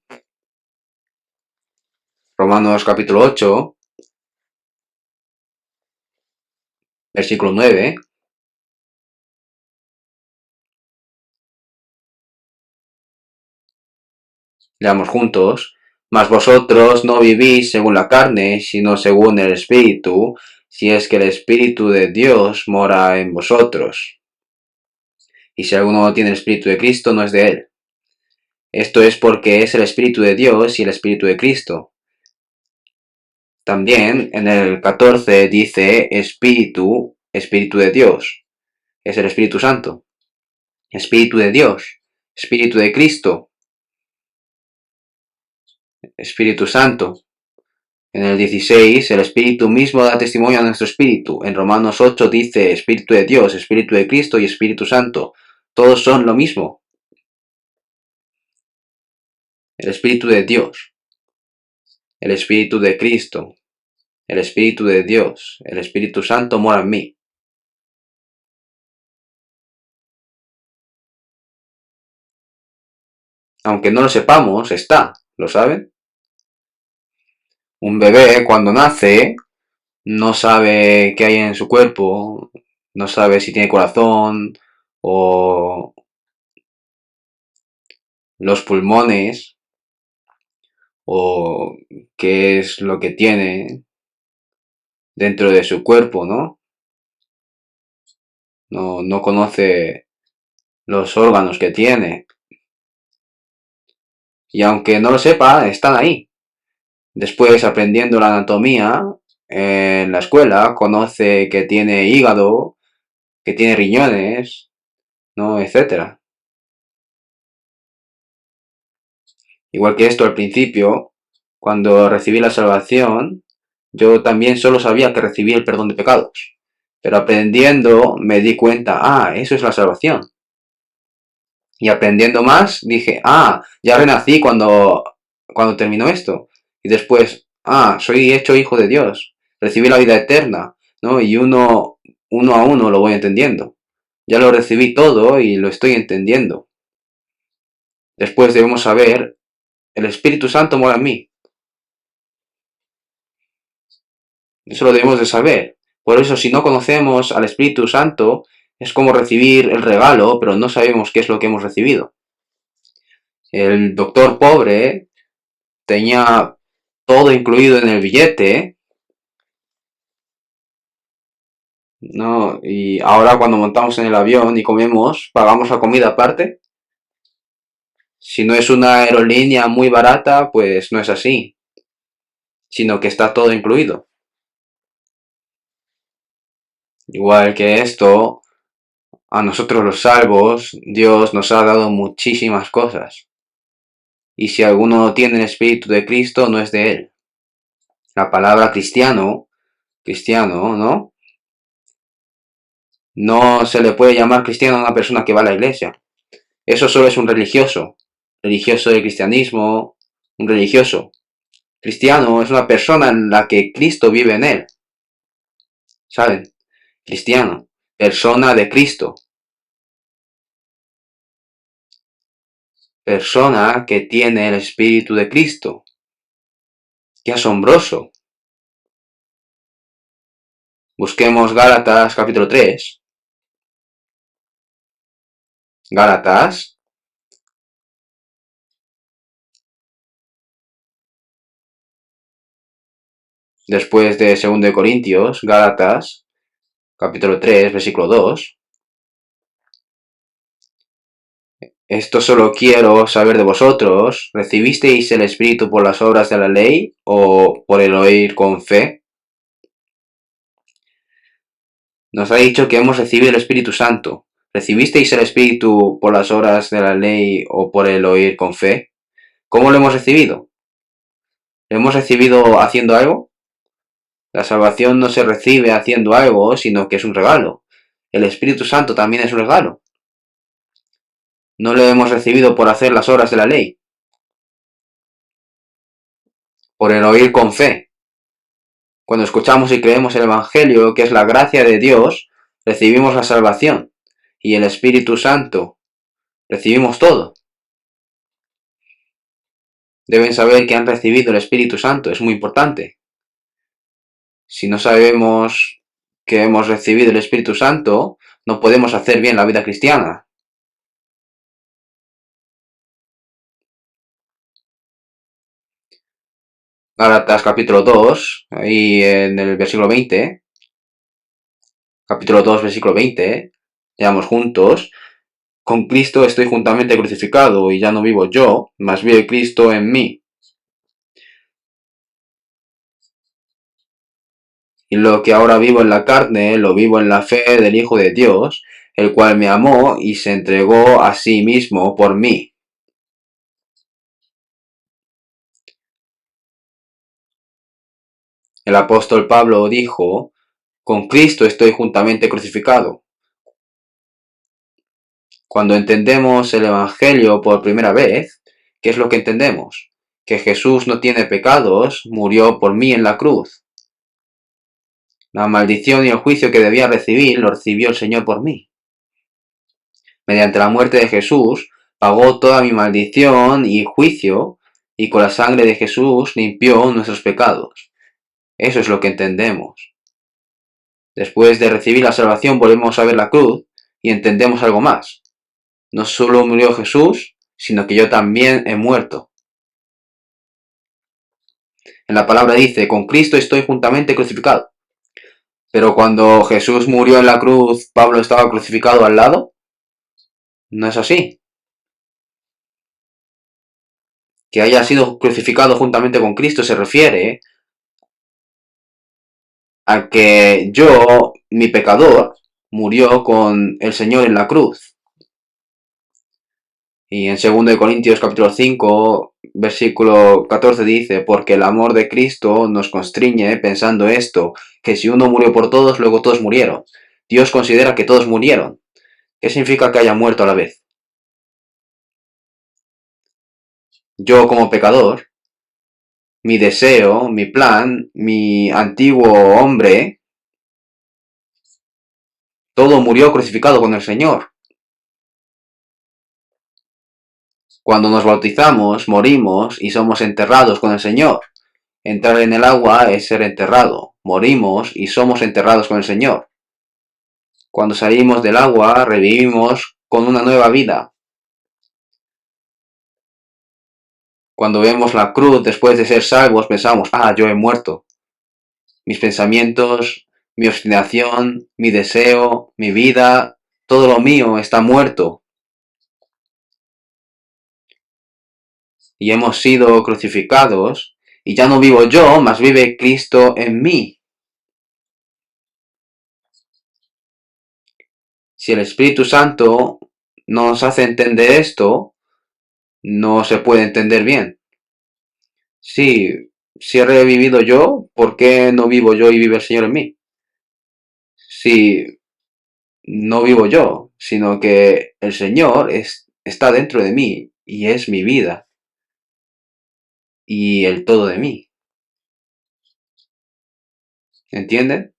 Romanos capítulo 8, versículo 9. Leamos juntos. Mas vosotros no vivís según la carne, sino según el Espíritu, si es que el Espíritu de Dios mora en vosotros. Y si alguno no tiene el Espíritu de Cristo, no es de él. Esto es porque es el Espíritu de Dios y el Espíritu de Cristo. También en el 14 dice Espíritu, Espíritu de Dios. Es el Espíritu Santo. Espíritu de Dios, Espíritu de Cristo, Espíritu Santo. En el 16, el Espíritu mismo da testimonio a nuestro Espíritu. En Romanos 8 dice Espíritu de Dios, Espíritu de Cristo y Espíritu Santo. Todos son lo mismo. El Espíritu de Dios, el Espíritu de Cristo, el Espíritu de Dios, el Espíritu Santo mora en mí. Aunque no lo sepamos, está, ¿lo saben? Un bebé cuando nace no sabe qué hay en su cuerpo, no sabe si tiene corazón o los pulmones o qué es lo que tiene dentro de su cuerpo, ¿no? No conoce los órganos que tiene. Y aunque no lo sepa, están ahí. Después, aprendiendo la anatomía en la escuela, conoce que tiene hígado, que tiene riñones, ¿no? Etcétera. Igual que esto al principio, cuando recibí la salvación, yo también solo sabía que recibí el perdón de pecados. Pero aprendiendo me di cuenta, eso es la salvación. Y aprendiendo más dije, ya renací cuando terminó esto. Y después, soy hecho hijo de Dios. Recibí la vida eterna, ¿no? Y uno a uno lo voy entendiendo. Ya lo recibí todo y lo estoy entendiendo. Después debemos saber, el Espíritu Santo mora en mí. Eso lo debemos de saber. Por eso, si no conocemos al Espíritu Santo, Es como recibir el regalo, pero no sabemos qué es lo que hemos recibido. El doctor pobre tenía todo incluido en el billete, ¿no? Y ahora cuando montamos en el avión y comemos, pagamos la comida aparte. Si no es una aerolínea muy barata, pues no es así, sino que está todo incluido. Igual que esto, a nosotros los salvos, Dios nos ha dado muchísimas cosas. Y si alguno no tiene el Espíritu de Cristo, no es de él. La palabra cristiano, ¿no? No se le puede llamar cristiano a una persona que va a la iglesia. Eso solo es un religioso. Religioso del cristianismo, un religioso. Cristiano es una persona en la que Cristo vive en él. ¿Saben? Cristiano. Persona de Cristo. Persona que tiene el Espíritu de Cristo. ¡Qué asombroso! Busquemos Gálatas capítulo 3. Gálatas. Después de 2 de Corintios, Gálatas capítulo 3, versículo 2. Esto solo quiero saber de vosotros. ¿Recibisteis el Espíritu por las obras de la ley o por el oír con fe? Nos ha dicho que hemos recibido el Espíritu Santo. ¿Recibisteis el Espíritu por las obras de la ley o por el oír con fe? ¿Cómo lo hemos recibido? ¿Lo hemos recibido haciendo algo? La salvación no se recibe haciendo algo, sino que es un regalo. El Espíritu Santo también es un regalo. No lo hemos recibido por hacer las obras de la ley, por el oír con fe. Cuando escuchamos y creemos el Evangelio, que es la gracia de Dios, recibimos la salvación y el Espíritu Santo. Recibimos todo. Deben saber que han recibido el Espíritu Santo, es muy importante. Si no sabemos que hemos recibido el Espíritu Santo, no podemos hacer bien la vida cristiana. Gálatas capítulo 2, ahí en el versículo 20, capítulo 2, versículo 20, leamos juntos. Con Cristo estoy juntamente crucificado y ya no vivo yo, mas vive Cristo en mí. Y lo que ahora vivo en la carne, lo vivo en la fe del Hijo de Dios, el cual me amó y se entregó a sí mismo por mí. El apóstol Pablo dijo, con Cristo estoy juntamente crucificado. Cuando entendemos el Evangelio por primera vez, ¿qué es lo que entendemos? Que Jesús no tiene pecados, murió por mí en la cruz. La maldición y el juicio que debía recibir lo recibió el Señor por mí. Mediante la muerte de Jesús, pagó toda mi maldición y juicio, y con la sangre de Jesús limpió nuestros pecados. Eso es lo que entendemos. Después de recibir la salvación volvemos a ver la cruz y entendemos algo más. No solo murió Jesús, sino que yo también he muerto. En la palabra dice, con Cristo estoy juntamente crucificado. Pero cuando Jesús murió en la cruz, ¿Pablo estaba crucificado al lado? No es así. Que haya sido crucificado juntamente con Cristo se refiere a que yo, mi pecador, murió con el Señor en la cruz. Y en 2 Corintios capítulo 5, versículo 14 dice, porque el amor de Cristo nos constriñe pensando esto, que si uno murió por todos, luego todos murieron. Dios considera que todos murieron. ¿Qué significa que haya muerto a la vez? Yo como pecador, mi deseo, mi plan, mi antiguo hombre, todo murió crucificado con el Señor. Cuando nos bautizamos, morimos y somos enterrados con el Señor. Entrar en el agua es ser enterrado. Morimos y somos enterrados con el Señor. Cuando salimos del agua, revivimos con una nueva vida. Cuando vemos la cruz después de ser salvos, pensamos, yo he muerto. Mis pensamientos, mi obstinación, mi deseo, mi vida, todo lo mío está muerto. Y hemos sido crucificados, y ya no vivo yo, mas vive Cristo en mí. Si el Espíritu Santo nos hace entender esto, no se puede entender bien. Si he revivido yo, ¿por qué no vivo yo y vive el Señor en mí? Si no vivo yo, sino que el Señor está dentro de mí y es mi vida y el todo de mí. ¿Entienden?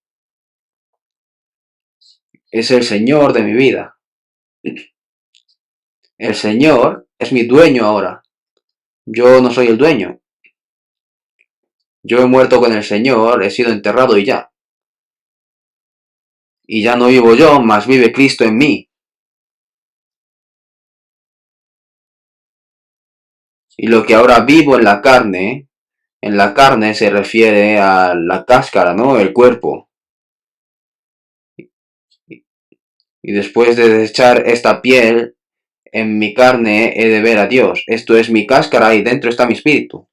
Es el Señor de mi vida. El Señor es mi dueño ahora. Yo no soy el dueño. Yo he muerto con el Señor, he sido enterrado y ya. Y ya no vivo yo, mas vive Cristo en mí. Y lo que ahora vivo en la carne se refiere a la cáscara, ¿no? El cuerpo. Y después de desechar esta piel, en mi carne he de ver a Dios. Esto es mi cáscara y dentro está mi espíritu.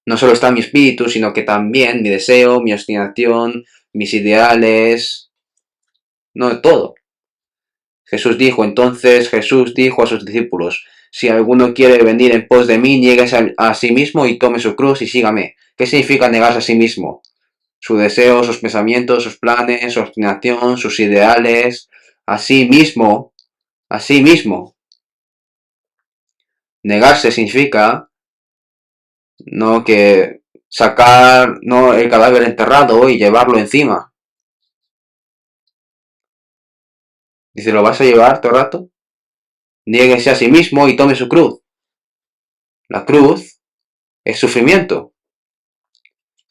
No solo está mi espíritu, sino que también mi deseo, mi obstinación, mis ideales, no todo. Jesús dijo a sus discípulos, si alguno quiere venir en pos de mí, nieguese a sí mismo y tome su cruz y sígame. ¿Qué significa negarse a sí mismo? Su deseo, sus pensamientos, sus planes, su obstinación, sus ideales, a sí mismo. Negarse significa no que sacar no el cadáver enterrado y llevarlo encima. Dice, ¿lo vas a llevar todo el rato? Niéguese a sí mismo y tome su cruz. La cruz es sufrimiento.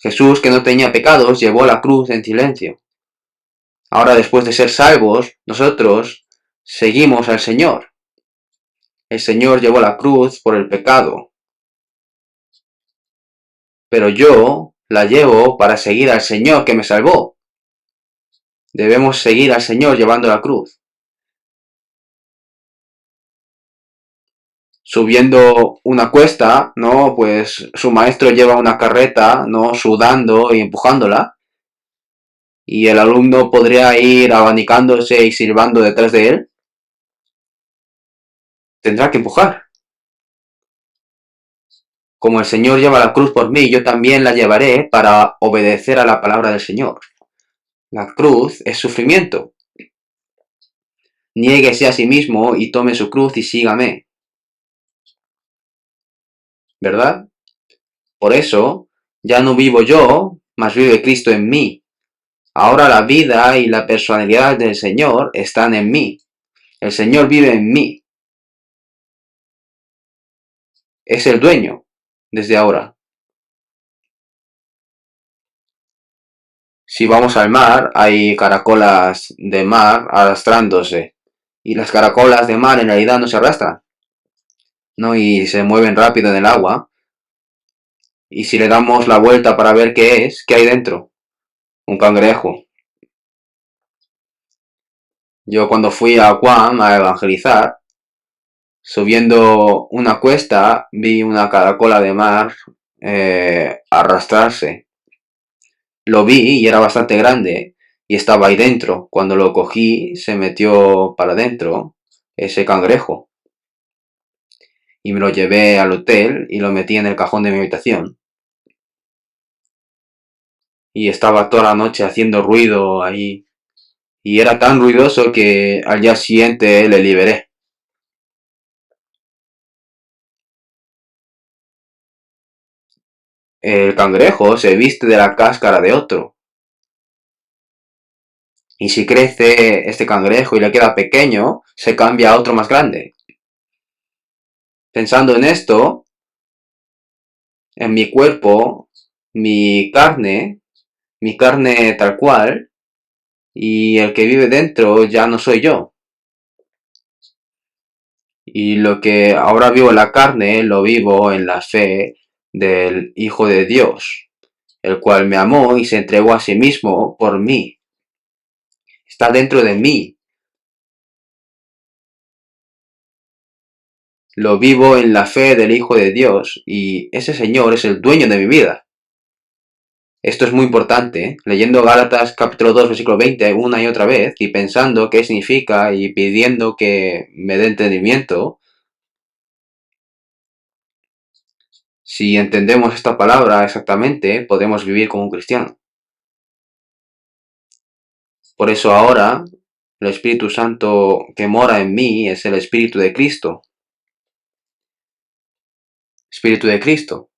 Jesús, que no tenía pecados, llevó la cruz en silencio. Ahora, después de ser salvos, nosotros seguimos al Señor. El Señor llevó la cruz por el pecado. Pero yo la llevo para seguir al Señor que me salvó. Debemos seguir al Señor llevando la cruz. Subiendo una cuesta, ¿no? Pues su maestro lleva una carreta, ¿no? Sudando y empujándola. Y el alumno podría ir abanicándose y silbando detrás de él. Tendrá que empujar. Como el Señor lleva la cruz por mí, yo también la llevaré para obedecer a la palabra del Señor. La cruz es sufrimiento. Niéguese a sí mismo y tome su cruz y sígame. ¿Verdad? Por eso, ya no vivo yo, mas vive Cristo en mí. Ahora la vida y la personalidad del Señor están en mí. El Señor vive en mí. Es el dueño desde ahora. Si vamos al mar, hay caracolas de mar arrastrándose. Y las caracolas de mar en realidad no se arrastran, ¿no? Y se mueven rápido en el agua. Y si le damos la vuelta para ver ¿qué hay dentro? Un cangrejo. Yo cuando fui a Guam a evangelizar, subiendo una cuesta, vi una caracola de mar arrastrarse. Lo vi y era bastante grande y estaba ahí dentro. Cuando lo cogí, se metió para adentro ese cangrejo. Y me lo llevé al hotel y lo metí en el cajón de mi habitación. Y estaba toda la noche haciendo ruido ahí. Y era tan ruidoso que al día siguiente le liberé. El cangrejo se viste de la cáscara de otro. Y si crece este cangrejo y le queda pequeño, se cambia a otro más grande. Pensando en esto, en mi cuerpo, mi carne tal cual, y el que vive dentro ya no soy yo. Y lo que ahora vivo en la carne, lo vivo en la fe del Hijo de Dios, el cual me amó y se entregó a sí mismo por mí. Está dentro de mí. Lo vivo en la fe del Hijo de Dios y ese Señor es el dueño de mi vida. Esto es muy importante, ¿eh? Leyendo Gálatas capítulo 2 versículo 20 una y otra vez y pensando qué significa y pidiendo que me dé entendimiento. Si entendemos esta palabra exactamente, podemos vivir como un cristiano. Por eso ahora el Espíritu Santo que mora en mí es el Espíritu de Cristo. Espíritu de Cristo.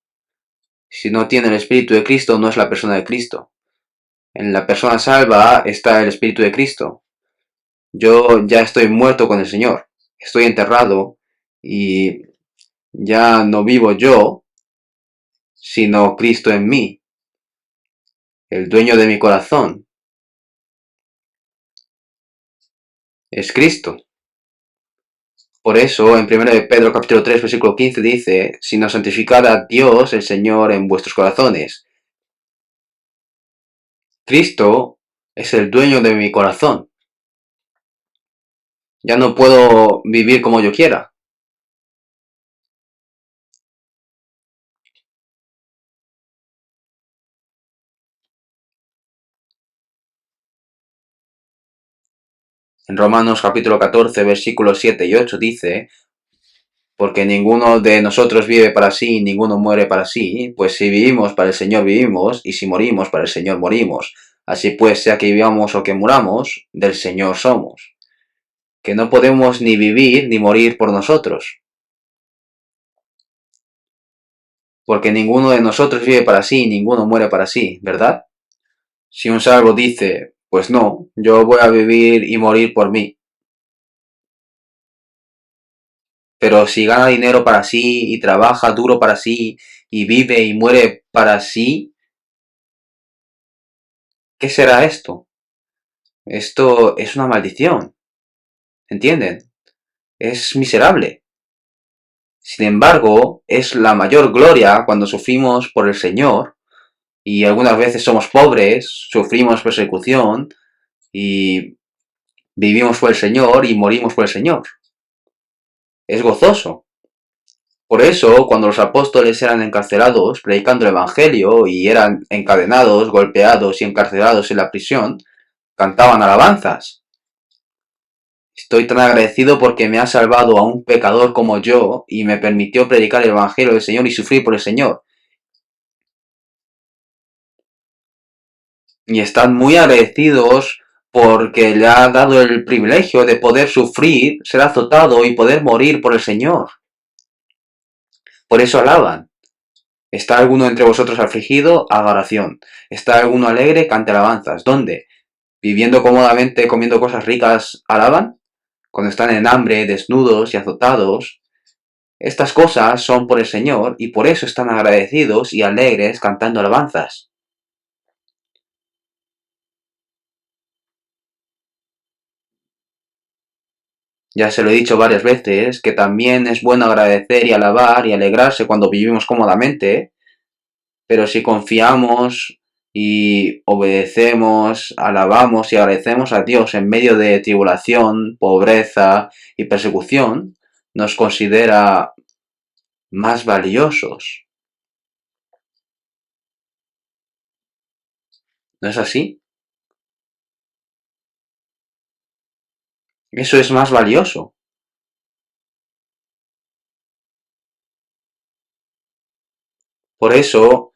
Si no tiene el Espíritu de Cristo, no es la persona de Cristo. En la persona salva está el Espíritu de Cristo. Yo ya estoy muerto con el Señor. Estoy enterrado y ya no vivo yo, sino Cristo en mí, el dueño de mi corazón. Es Cristo. Por eso, en 1 de Pedro capítulo 3, versículo 15 dice, sino santificad a Dios el Señor en vuestros corazones. Cristo es el dueño de mi corazón. Ya no puedo vivir como yo quiera. En Romanos capítulo 14, versículos 7 y 8 dice, porque ninguno de nosotros vive para sí, ninguno muere para sí, pues si vivimos para el Señor vivimos, y si morimos para el Señor morimos. Así pues, sea que vivamos o que muramos, del Señor somos. Que no podemos ni vivir ni morir por nosotros. Porque ninguno de nosotros vive para sí, ninguno muere para sí, ¿verdad? Si un salvo dice, pues no, yo voy a vivir y morir por mí. Pero si gana dinero para sí y trabaja duro para sí y vive y muere para sí, ¿qué será esto? Esto es una maldición, ¿entienden? Es miserable. Sin embargo, es la mayor gloria cuando sufrimos por el Señor y algunas veces somos pobres, sufrimos persecución y vivimos por el Señor y morimos por el Señor. Es gozoso. Por eso, cuando los apóstoles eran encarcelados predicando el Evangelio y eran encadenados, golpeados y encarcelados en la prisión, cantaban alabanzas. Estoy tan agradecido porque me ha salvado a un pecador como yo y me permitió predicar el Evangelio del Señor y sufrir por el Señor. Y están muy agradecidos porque le ha dado el privilegio de poder sufrir, ser azotado y poder morir por el Señor. Por eso alaban. ¿Está alguno entre vosotros afligido? Haga oración. ¿Está alguno alegre? Cante alabanzas. ¿Dónde? ¿Viviendo cómodamente, comiendo cosas ricas, alaban? Cuando están en hambre, desnudos y azotados. Estas cosas son por el Señor y por eso están agradecidos y alegres cantando alabanzas. Ya se lo he dicho varias veces que también es bueno agradecer y alabar y alegrarse cuando vivimos cómodamente, pero si confiamos y obedecemos, alabamos y agradecemos a Dios en medio de tribulación, pobreza y persecución, nos considera más valiosos. ¿No es así? Eso es más valioso. Por eso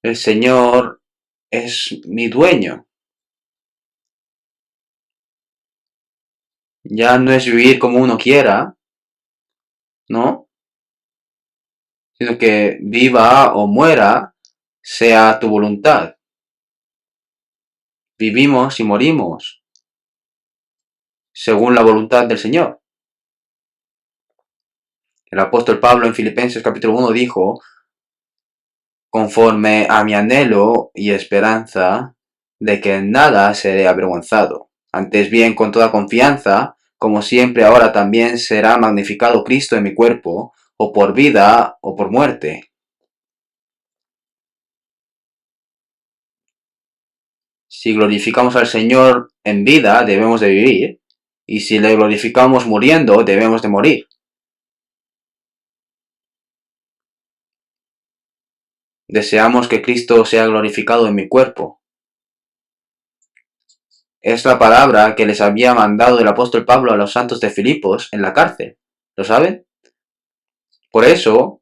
el Señor es mi dueño. Ya no es vivir como uno quiera, ¿no? Sino que viva o muera, sea tu voluntad. Vivimos y morimos según la voluntad del Señor. El apóstol Pablo en Filipenses capítulo 1 dijo, conforme a mi anhelo y esperanza de que en nada seré avergonzado. Antes bien, con toda confianza, como siempre ahora también será magnificado Cristo en mi cuerpo, o por vida o por muerte. Si glorificamos al Señor en vida, debemos de vivir, y si le glorificamos muriendo, debemos de morir. Deseamos que Cristo sea glorificado en mi cuerpo. Es la palabra que les había mandado el apóstol Pablo a los santos de Filipos en la cárcel. ¿Lo saben? Por eso,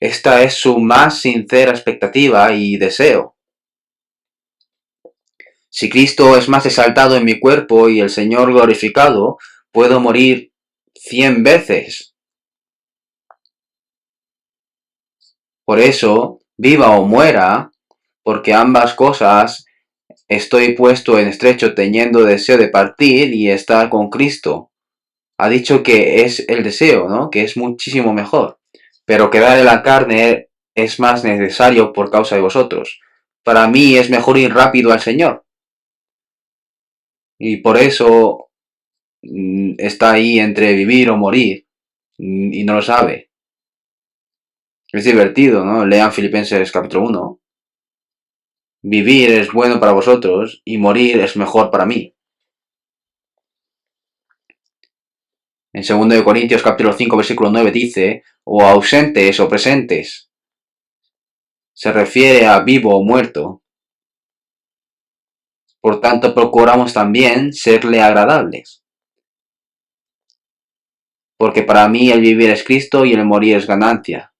esta es su más sincera expectativa y deseo. Si Cristo es más exaltado en mi cuerpo y el Señor glorificado, puedo morir 100 veces. Por eso, viva o muera, porque ambas cosas estoy puesto en estrecho teniendo deseo de partir y estar con Cristo. Ha dicho que es el deseo, ¿no? Que es muchísimo mejor. Pero quedar en la carne es más necesario por causa de vosotros. Para mí es mejor ir rápido al Señor. Y por eso está ahí entre vivir o morir y no lo sabe. Es divertido, ¿no? Lean Filipenses capítulo 1. Vivir es bueno para vosotros y morir es mejor para mí. En 2 Corintios capítulo 5 versículo 9 dice, o ausentes o presentes. Se refiere a vivo o muerto. Por tanto, procuramos también serle agradables. Porque para mí el vivir es Cristo y el morir es ganancia.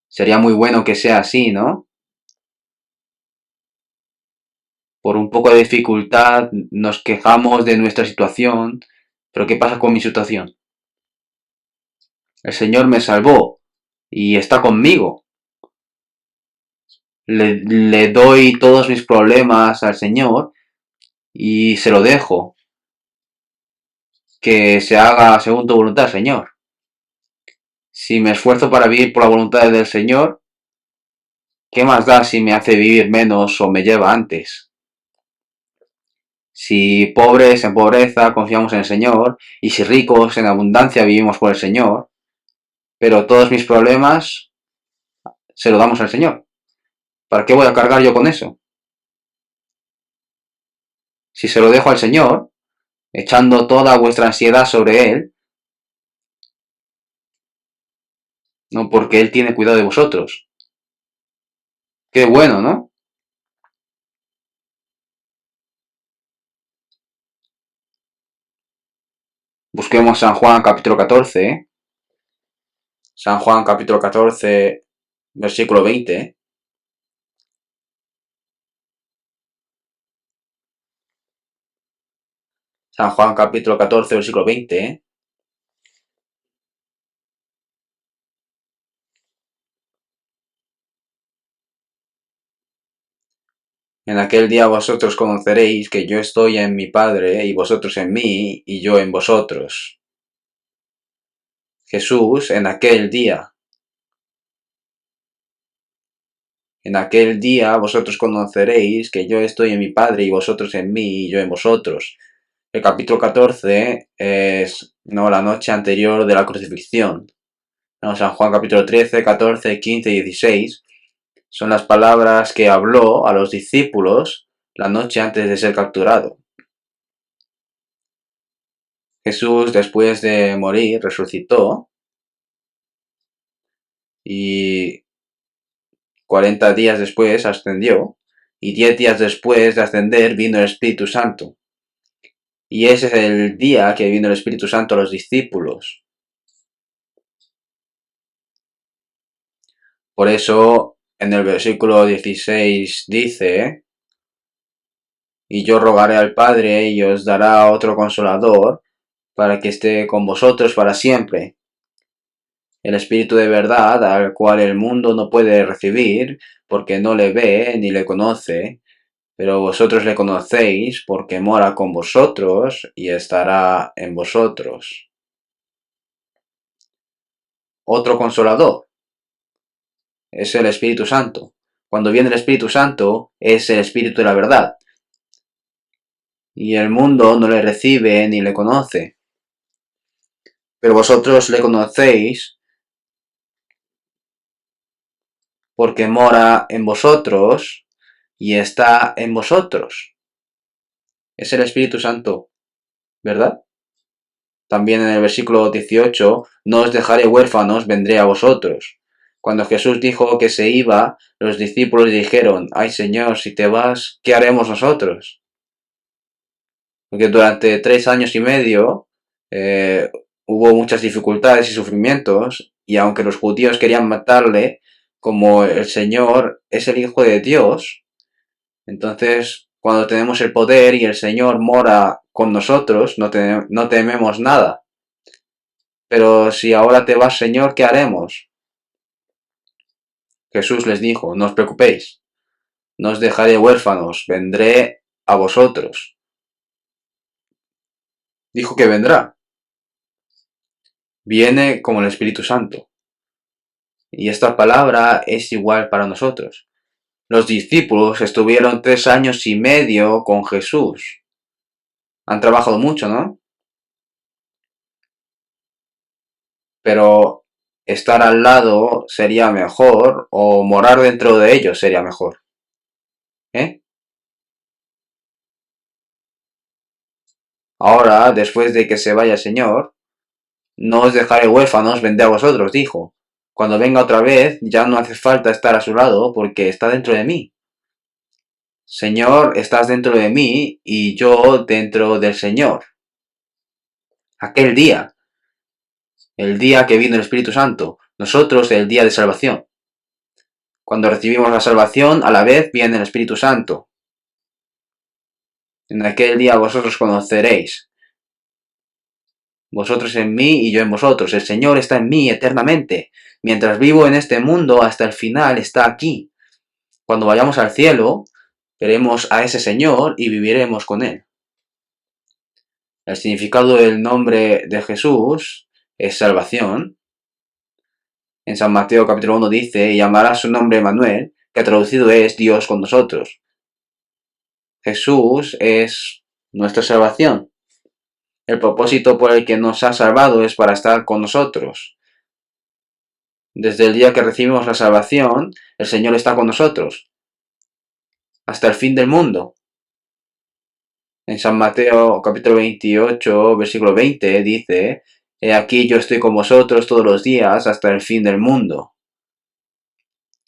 Sería muy bueno que sea así, ¿no? Por un poco de dificultad nos quejamos de nuestra situación, pero ¿qué pasa con mi situación? El Señor me salvó y está conmigo. Le doy todos mis problemas al Señor y se lo dejo. Que se haga según tu voluntad, Señor. Si me esfuerzo para vivir por la voluntad del Señor, ¿qué más da si me hace vivir menos o me lleva antes? Si pobres en pobreza confiamos en el Señor, y si ricos en abundancia vivimos por el Señor, pero todos mis problemas se los damos al Señor. ¿Para qué voy a cargar yo con eso? Si se lo dejo al Señor, echando toda vuestra ansiedad sobre Él, no porque Él tiene cuidado de vosotros. Qué bueno, ¿no? Busquemos San Juan capítulo 14. San Juan capítulo 14, versículo 20. San Juan capítulo 14, versículo 20. En aquel día vosotros conoceréis que yo estoy en mi Padre, y vosotros en mí, y yo en vosotros. Jesús, en aquel día. En aquel día vosotros conoceréis que yo estoy en mi Padre, y vosotros en mí, y yo en vosotros. El capítulo 14 es la noche anterior de la crucifixión. San Juan capítulo 13, 14, 15 y 16 son las palabras que habló a los discípulos la noche antes de ser capturado. Jesús, después de morir, resucitó y 40 días después ascendió, y 10 días después de ascender vino el Espíritu Santo. Y ese es el día que vino el Espíritu Santo a los discípulos. Por eso, en el versículo 16 dice, y yo rogaré al Padre y os dará otro consolador para que esté con vosotros para siempre. El Espíritu de verdad, al cual el mundo no puede recibir, porque no le ve ni le conoce, pero vosotros le conocéis, porque mora con vosotros y estará en vosotros. Otro consolador es el Espíritu Santo. Cuando viene el Espíritu Santo, es el Espíritu de la verdad. Y el mundo no le recibe ni le conoce. Pero vosotros le conocéis porque mora en vosotros y está en vosotros. Es el Espíritu Santo, ¿verdad? También en el versículo 18, no os dejaré huérfanos, vendré a vosotros. Cuando Jesús dijo que se iba, los discípulos dijeron, ay Señor, si te vas, ¿qué haremos nosotros? Porque durante 3 años y medio hubo muchas dificultades y sufrimientos, y aunque los judíos querían matarle, como el Señor es el Hijo de Dios, entonces cuando tenemos el poder y el Señor mora con nosotros, no tememos nada. Pero si ahora te vas, Señor, ¿qué haremos? Jesús les dijo, no os preocupéis, no os dejaré huérfanos, vendré a vosotros. Dijo que vendrá. Viene como el Espíritu Santo. Y esta palabra es igual para nosotros. Los discípulos estuvieron 3 años y medio con Jesús. Han trabajado mucho, ¿no? Pero estar al lado sería mejor o morar dentro de ellos sería mejor. ¿Eh? Ahora, después de que se vaya el Señor, no os dejaré huérfanos, vendré a vosotros, dijo. Cuando venga otra vez, ya no hace falta estar a su lado porque está dentro de mí. Señor, estás dentro de mí y yo dentro del Señor. Aquel día, el día que vino el Espíritu Santo, nosotros el día de salvación. Cuando recibimos la salvación, a la vez viene el Espíritu Santo. En aquel día vosotros conoceréis. Vosotros en mí y yo en vosotros. El Señor está en mí eternamente. Mientras vivo en este mundo, hasta el final está aquí. Cuando vayamos al cielo, veremos a ese Señor y viviremos con Él. El significado del nombre de Jesús es salvación. En San Mateo capítulo 1 dice, y llamará su nombre Emmanuel, que traducido es Dios con nosotros. Jesús es nuestra salvación. El propósito por el que nos ha salvado es para estar con nosotros. Desde el día que recibimos la salvación, el Señor está con nosotros. Hasta el fin del mundo. En San Mateo capítulo 28, versículo 20 dice, he aquí yo estoy con vosotros todos los días hasta el fin del mundo.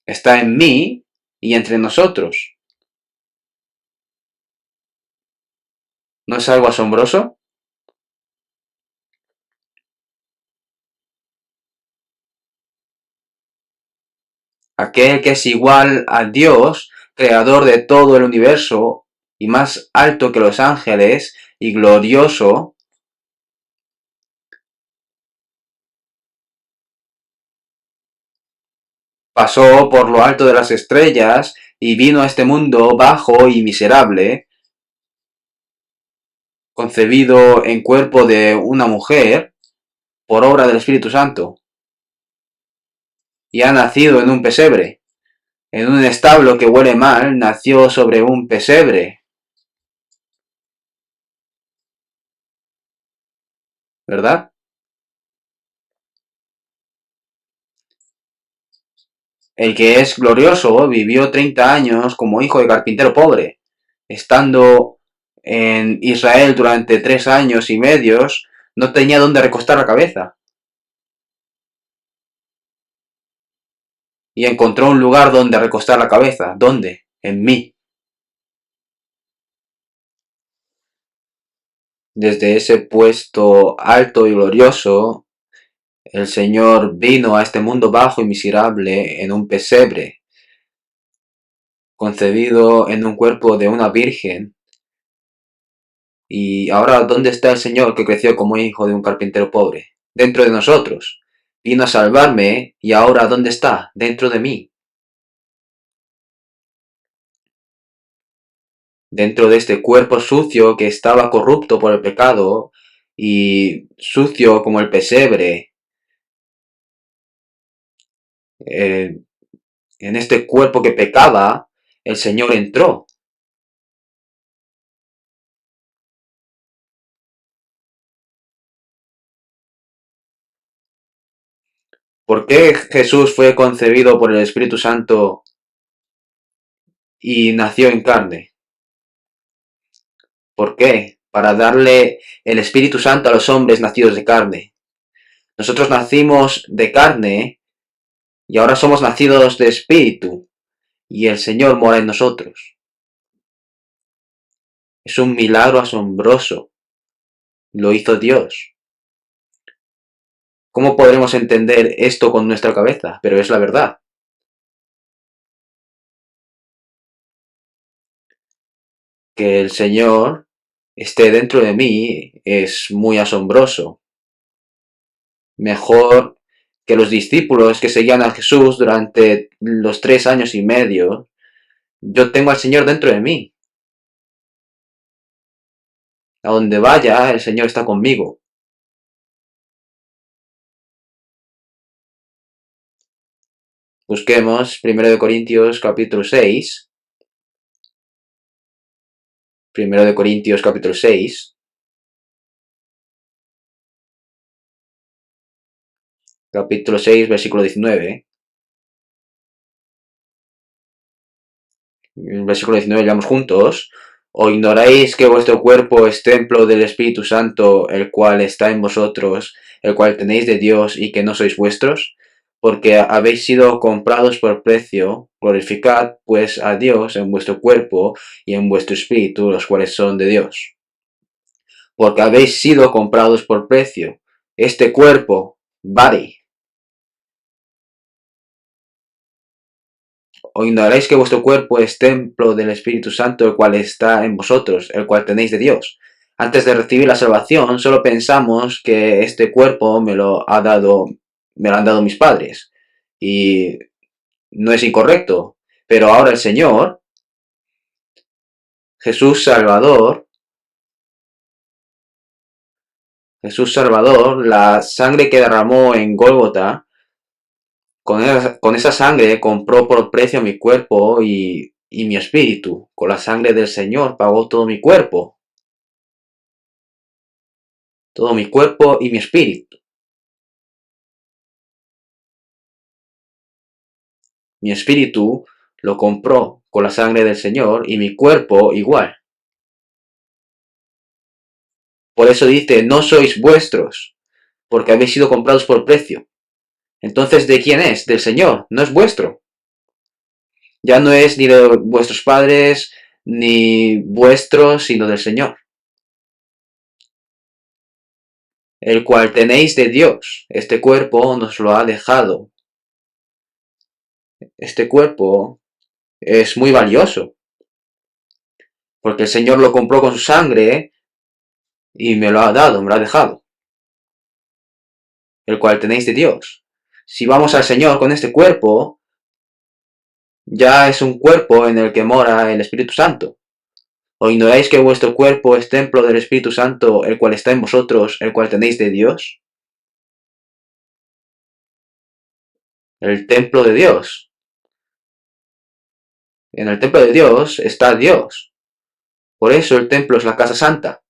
Está en mí y entre nosotros. ¿No es algo asombroso? Aquel que es igual a Dios, creador de todo el universo, y más alto que los ángeles, y glorioso, pasó por lo alto de las estrellas y vino a este mundo bajo y miserable, concebido en cuerpo de una mujer, por obra del Espíritu Santo, y ha nacido en un pesebre. En un establo que huele mal, nació sobre un pesebre, ¿verdad? El que es glorioso vivió 30 años como hijo de carpintero pobre, estando en Israel durante 3 años y medios, no tenía dónde recostar la cabeza. Y encontró un lugar donde recostar la cabeza. ¿Dónde? En mí. Desde ese puesto alto y glorioso, el Señor vino a este mundo bajo y miserable en un pesebre, concebido en un cuerpo de una virgen. Y ahora, ¿dónde está el Señor que creció como hijo de un carpintero pobre? Dentro de nosotros. Vino a salvarme y ahora, ¿dónde está? Dentro de mí. Dentro de este cuerpo sucio que estaba corrupto por el pecado y sucio como el pesebre. en este cuerpo que pecaba, el Señor entró. ¿Por qué Jesús fue concebido por el Espíritu Santo y nació en carne? ¿Por qué? Para darle el Espíritu Santo a los hombres nacidos de carne. Nosotros nacimos de carne y ahora somos nacidos de espíritu y el Señor mora en nosotros. Es un milagro asombroso. Lo hizo Dios. ¿Cómo podremos entender esto con nuestra cabeza? Pero es la verdad. Que el Señor esté dentro de mí es muy asombroso. Mejor que los discípulos que seguían a Jesús durante los 3 años y medio. Yo tengo al Señor dentro de mí. A donde vaya, el Señor está conmigo. Busquemos 1 Corintios capítulo 6. 1 Corintios capítulo 6. Capítulo 6, versículo 19. En el versículo 19 leamos juntos. ¿O ignoráis que vuestro cuerpo es templo del Espíritu Santo, el cual está en vosotros, el cual tenéis de Dios y que no sois vuestros? Porque habéis sido comprados por precio. Glorificad pues a Dios en vuestro cuerpo y en vuestro espíritu, los cuales son de Dios. Porque habéis sido comprados por precio. Este cuerpo, body. ¿O ignoráis que vuestro cuerpo es templo del Espíritu Santo, el cual está en vosotros, el cual tenéis de Dios? Antes de recibir la salvación, solo pensamos que este cuerpo me lo han dado mis padres. Y no es incorrecto. Pero ahora el Señor, Jesús Salvador, la sangre que derramó en Gólgota, con esa sangre compró por precio mi cuerpo y mi espíritu. Con la sangre del Señor pagó todo mi cuerpo. Todo mi cuerpo y mi espíritu. Mi espíritu lo compró con la sangre del Señor y mi cuerpo igual. Por eso dice, no sois vuestros, porque habéis sido comprados por precio. Entonces, ¿de quién es? Del Señor, no es vuestro. Ya no es ni de vuestros padres, ni vuestro, sino del Señor. El cual tenéis de Dios. Este cuerpo nos lo ha dejado. Este cuerpo es muy valioso, porque el Señor lo compró con su sangre y me lo ha dado, me lo ha dejado. El cual tenéis de Dios. Si vamos al Señor con este cuerpo, ya es un cuerpo en el que mora el Espíritu Santo. ¿O ignoráis que vuestro cuerpo es templo del Espíritu Santo, el cual está en vosotros, el cual tenéis de Dios? El templo de Dios. En el templo de Dios está Dios. Por eso el templo es la casa santa.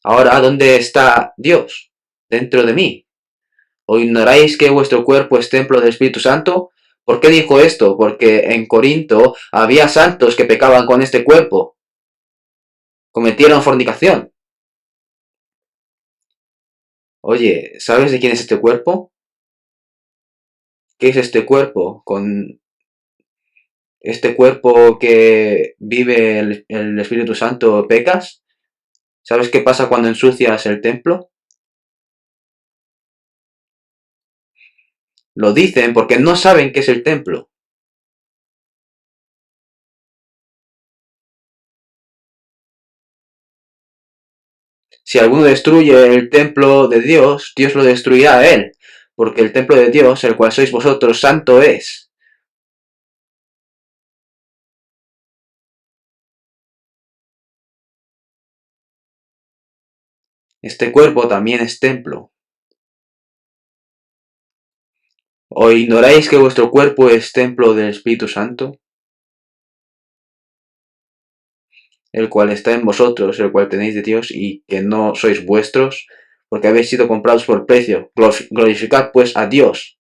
Ahora, ¿dónde está Dios? Dentro de mí. ¿O ignoráis que vuestro cuerpo es templo del Espíritu Santo? ¿Por qué dijo esto? Porque en Corinto había santos que pecaban con este cuerpo. Cometieron fornicación. Oye, ¿sabes de quién es este cuerpo? ¿Qué es este cuerpo? Con este cuerpo que vive el Espíritu Santo, ¿pecas? ¿Sabes qué pasa cuando ensucias el templo? Lo dicen porque no saben qué es el templo. Si alguno destruye el templo de Dios, Dios lo destruirá a él, porque el templo de Dios, el cual sois vosotros, santo es. Este cuerpo también es templo. ¿O ignoráis que vuestro cuerpo es templo del Espíritu Santo, el cual está en vosotros, el cual tenéis de Dios, y que no sois vuestros, porque habéis sido comprados por precio? Glorificad pues a Dios.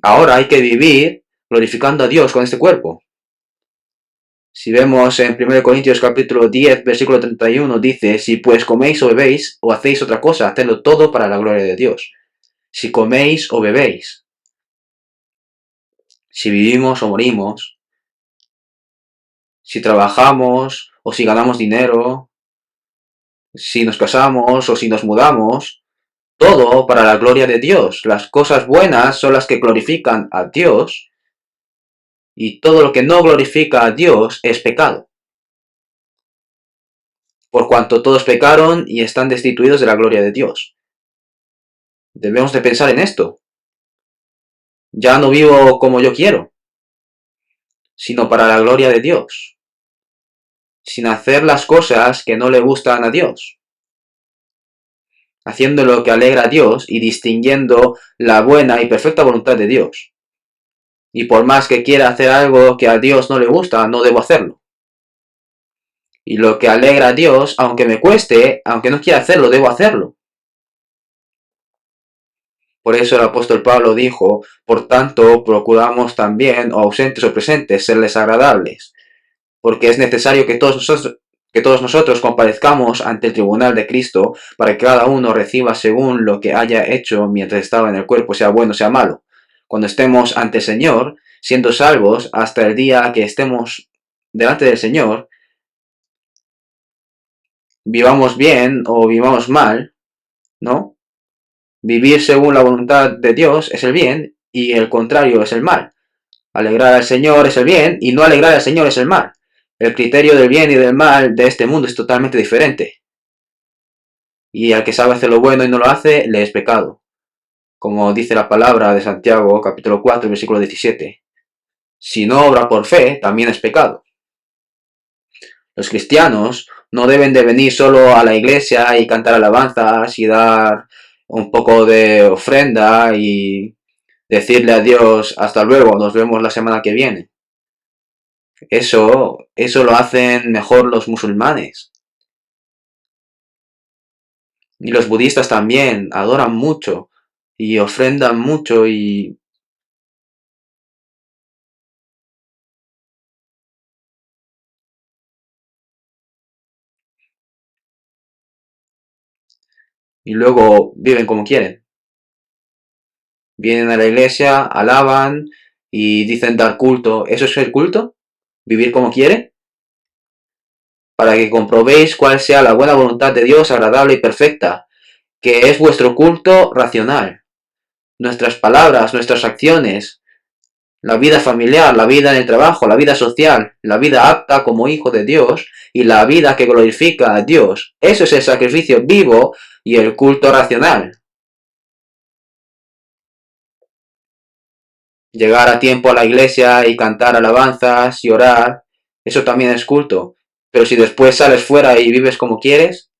Ahora hay que vivir glorificando a Dios con este cuerpo. Si vemos en 1 Corintios capítulo 10, versículo 31, dice: si pues coméis o bebéis o hacéis otra cosa, hacedlo todo para la gloria de Dios. Si coméis o bebéis, si vivimos o morimos, si trabajamos o si ganamos dinero, si nos casamos o si nos mudamos, todo para la gloria de Dios. Las cosas buenas son las que glorifican a Dios, y todo lo que no glorifica a Dios es pecado. Por cuanto todos pecaron y están destituidos de la gloria de Dios. Debemos de pensar en esto. Ya no vivo como yo quiero, sino para la gloria de Dios, sin hacer las cosas que no le gustan a Dios, haciendo lo que alegra a Dios y distinguiendo la buena y perfecta voluntad de Dios. Y por más que quiera hacer algo que a Dios no le gusta, no debo hacerlo. Y lo que alegra a Dios, aunque me cueste, aunque no quiera hacerlo, debo hacerlo. Por eso el apóstol Pablo dijo: por tanto, procuramos también, o ausentes o presentes, serles agradables, porque es necesario que todos nosotros comparezcamos ante el tribunal de Cristo, para que cada uno reciba según lo que haya hecho mientras estaba en el cuerpo, sea bueno o sea malo. Cuando estemos ante el Señor, siendo salvos, hasta el día que estemos delante del Señor, vivamos bien o vivamos mal, ¿no? Vivir según la voluntad de Dios es el bien, y el contrario es el mal. Alegrar al Señor es el bien, y no alegrar al Señor es el mal. El criterio del bien y del mal de este mundo es totalmente diferente. Y al que sabe hacer lo bueno y no lo hace, le es pecado. Como dice la palabra de Santiago, capítulo 4, versículo 17. Si no obra por fe, también es pecado. Los cristianos no deben de venir solo a la iglesia y cantar alabanzas y dar un poco de ofrenda y decirle a Dios: hasta luego, nos vemos la semana que viene. Eso lo hacen mejor los musulmanes. Y los budistas también adoran mucho y ofrendan mucho, y luego viven como quieren. Vienen a la iglesia, alaban y dicen dar culto. ¿Eso es el culto? ¿Vivir como quiere? Para que comprobéis cuál sea la buena voluntad de Dios, agradable y perfecta, que es vuestro culto racional. Nuestras palabras, nuestras acciones, la vida familiar, la vida en el trabajo, la vida social, la vida apta como hijo de Dios y la vida que glorifica a Dios. Eso es el sacrificio vivo y el culto racional. Llegar a tiempo a la iglesia y cantar alabanzas y orar, eso también es culto. Pero si después sales fuera y vives como quieres,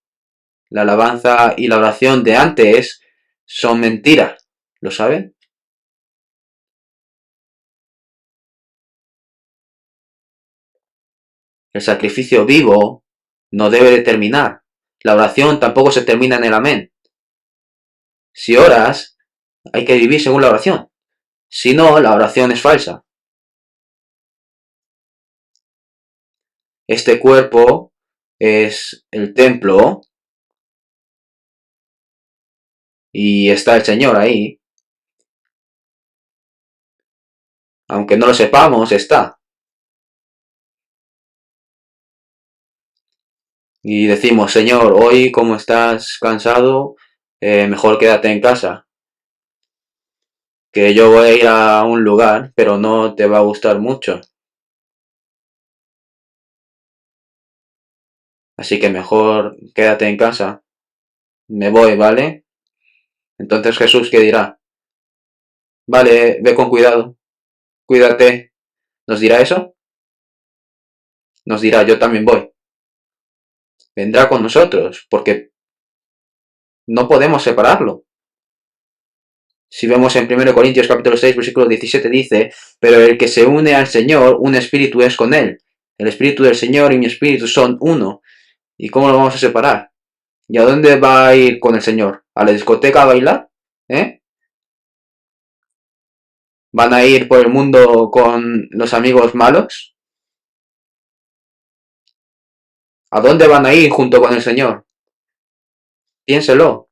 la alabanza y la oración de antes son mentira. ¿Lo saben? El sacrificio vivo no debe de terminar. La oración tampoco se termina en el amén. Si oras, hay que vivir según la oración. Si no, la oración es falsa. Este cuerpo es el templo y está el Señor ahí. Aunque no lo sepamos, está. Y decimos: Señor, hoy como estás cansado, mejor quédate en casa. Que yo voy a ir a un lugar, pero no te va a gustar mucho. Así que mejor quédate en casa. Me voy, ¿vale? Entonces Jesús, ¿qué dirá? Vale, ve con cuidado. Cuídate. ¿Nos dirá eso? Nos dirá: yo también voy. Vendrá con nosotros, porque no podemos separarlo. Si vemos en 1 Corintios capítulo 6, versículo 17 dice, pero el que se une al Señor, un espíritu es con él. El espíritu del Señor y mi espíritu son uno. ¿Y cómo lo vamos a separar? ¿Y a dónde va a ir con el Señor? ¿A la discoteca a bailar? ¿Eh? ¿Van a ir por el mundo con los amigos malos? ¿A dónde van a ir junto con el Señor? Piénselo.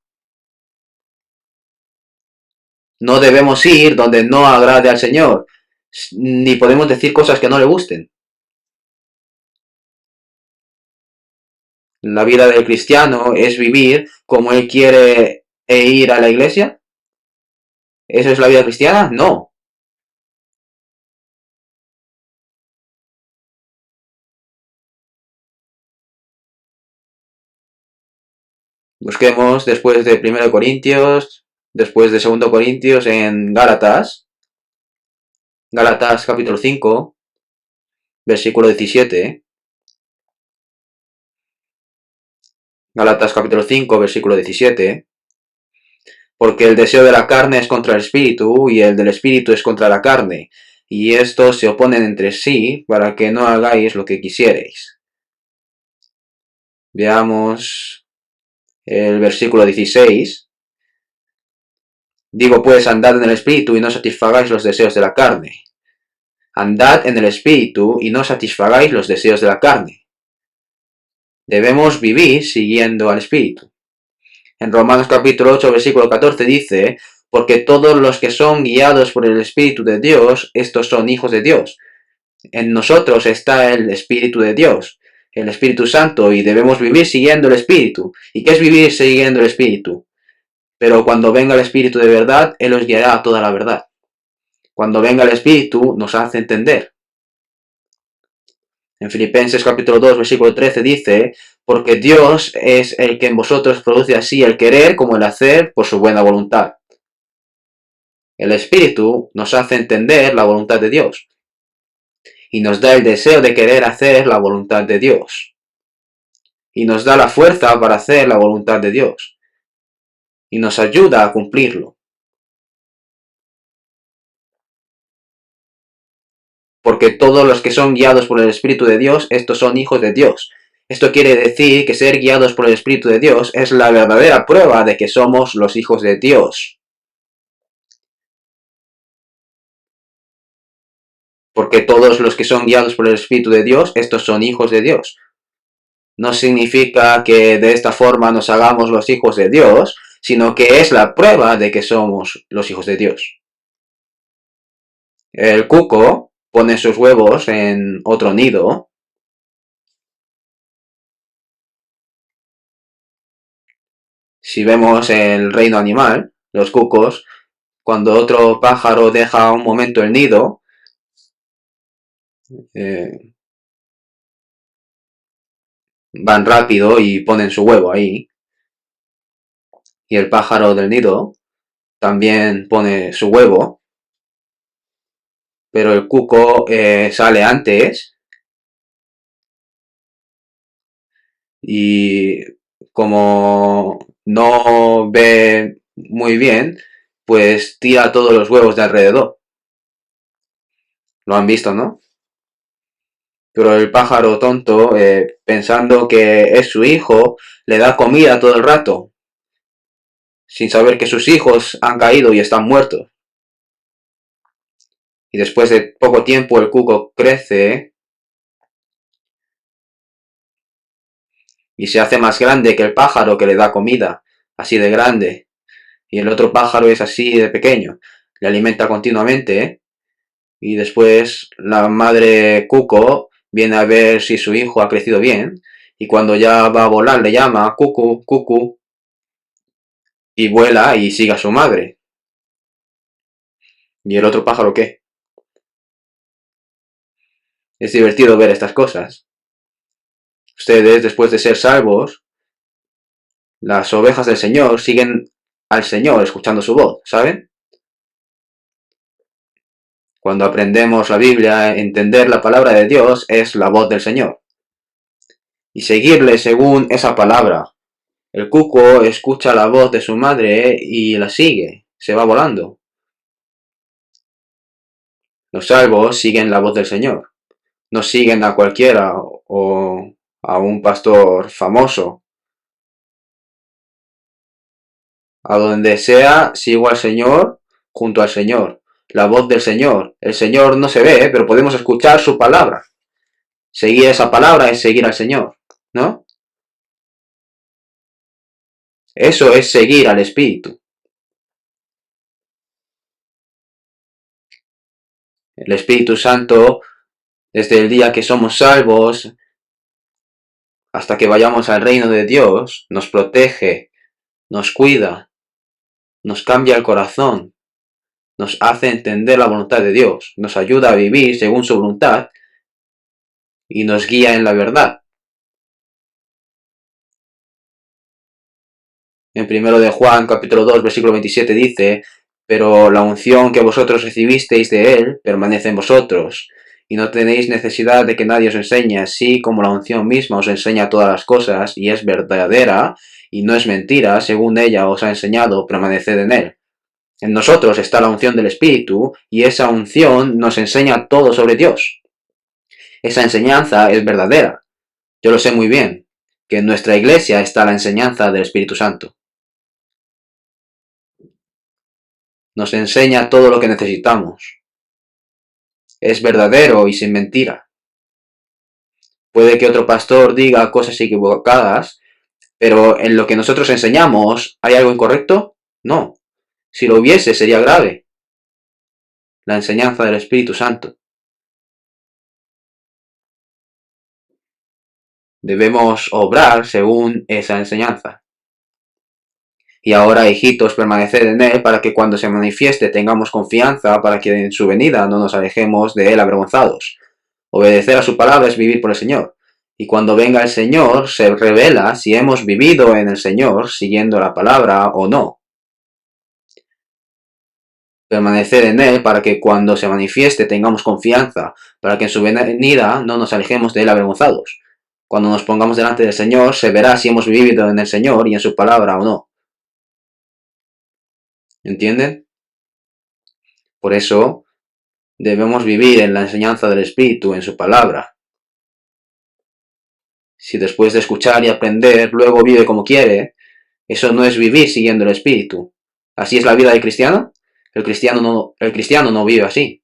No debemos ir donde no agrade al Señor, ni podemos decir cosas que no le gusten. La vida del cristiano es vivir como él quiere e ir a la iglesia. ¿Eso es la vida cristiana? No. Busquemos después de 1 Corintios, después de 2 Corintios en Gálatas. Gálatas capítulo 5, versículo 17. Gálatas capítulo 5, versículo 17. Porque el deseo de la carne es contra el espíritu y el del espíritu es contra la carne, y estos se oponen entre sí para que no hagáis lo que quisierais. Veamos el versículo 16. Digo pues, andad en el espíritu y no satisfagáis los deseos de la carne. Andad en el espíritu y no satisfagáis los deseos de la carne. Debemos vivir siguiendo al espíritu. En Romanos capítulo 8, versículo 14 dice, porque todos los que son guiados por el Espíritu de Dios, estos son hijos de Dios. En nosotros está el Espíritu de Dios, el Espíritu Santo, y debemos vivir siguiendo el Espíritu. ¿Y qué es vivir siguiendo el Espíritu? Pero cuando venga el Espíritu de verdad, Él os guiará a toda la verdad. Cuando venga el Espíritu, nos hace entender. En Filipenses capítulo 2, versículo 13 dice, porque Dios es el que en vosotros produce así el querer como el hacer por su buena voluntad. El Espíritu nos hace entender la voluntad de Dios y nos da el deseo de querer hacer la voluntad de Dios y nos da la fuerza para hacer la voluntad de Dios y nos ayuda a cumplirlo. Porque todos los que son guiados por el Espíritu de Dios, estos son hijos de Dios. Esto quiere decir que ser guiados por el Espíritu de Dios es la verdadera prueba de que somos los hijos de Dios. Porque todos los que son guiados por el Espíritu de Dios, estos son hijos de Dios. No significa que de esta forma nos hagamos los hijos de Dios, sino que es la prueba de que somos los hijos de Dios. El cuco pone sus huevos en otro nido. Si vemos el reino animal, los cucos, cuando otro pájaro deja un momento el nido, van rápido y ponen su huevo ahí. Y el pájaro del nido también pone su huevo, pero el cuco sale antes y como no ve muy bien, pues tira todos los huevos de alrededor. Lo han visto, ¿no? Pero el pájaro tonto, pensando que es su hijo, le da comida todo el rato, sin saber que sus hijos han caído y están muertos. Y después de poco tiempo el cuco crece y se hace más grande que el pájaro que le da comida, así de grande. Y el otro pájaro es así de pequeño, le alimenta continuamente, y después la madre cuco viene a ver si su hijo ha crecido bien, y cuando ya va a volar le llama cucu, cucu, y vuela y sigue a su madre. ¿Y el otro pájaro qué? Es divertido ver estas cosas. Ustedes, después de ser salvos, las ovejas del Señor siguen al Señor escuchando su voz, ¿saben? Cuando aprendemos la Biblia, entender la palabra de Dios es la voz del Señor. Y seguirle según esa palabra. El cuco escucha la voz de su madre y la sigue. se va volando. Los salvos siguen la voz del Señor, no siguen a cualquiera o a un pastor famoso. A donde sea, sigo al Señor, junto al Señor. La voz del Señor. El Señor no se ve, pero podemos escuchar su palabra. Seguir esa palabra es seguir al Señor, ¿no? Eso es seguir al Espíritu. El Espíritu Santo, desde el día que somos salvos hasta que vayamos al reino de Dios, nos protege, nos cuida, nos cambia el corazón, nos hace entender la voluntad de Dios, nos ayuda a vivir según su voluntad y nos guía en la verdad. En 1 de Juan, capítulo 2, versículo 27 dice: pero la unción que vosotros recibisteis de él permanece en vosotros, y no tenéis necesidad de que nadie os enseñe, así como la unción misma os enseña todas las cosas, y es verdadera, y no es mentira, según ella os ha enseñado, permaneced en él. En nosotros está la unción del Espíritu, y esa unción nos enseña todo sobre Dios. Esa enseñanza es verdadera. Yo lo sé muy bien, que en nuestra iglesia está la enseñanza del Espíritu Santo. Nos enseña todo lo que necesitamos. Es verdadero y sin mentira. Puede que otro pastor diga cosas equivocadas, pero en lo que nosotros enseñamos, ¿hay algo incorrecto? No. Si lo hubiese, sería grave. La enseñanza del Espíritu Santo. Debemos obrar según esa enseñanza. Y ahora, hijitos, permaneced en él para que cuando se manifieste tengamos confianza, para que en su venida no nos alejemos de él avergonzados. Obedecer a su palabra es vivir por el Señor. Y cuando venga el Señor, se revela si hemos vivido en el Señor siguiendo la palabra o no. Permanecer en él para que cuando se manifieste tengamos confianza, para que en su venida no nos alejemos de él avergonzados. Cuando nos pongamos delante del Señor, se verá si hemos vivido en el Señor y en su palabra o no. ¿Entienden? Por eso, debemos vivir en la enseñanza del Espíritu, en su palabra. Si después de escuchar y aprender, luego vive como quiere, eso no es vivir siguiendo el Espíritu. ¿Así es la vida del cristiano? El cristiano no vive así.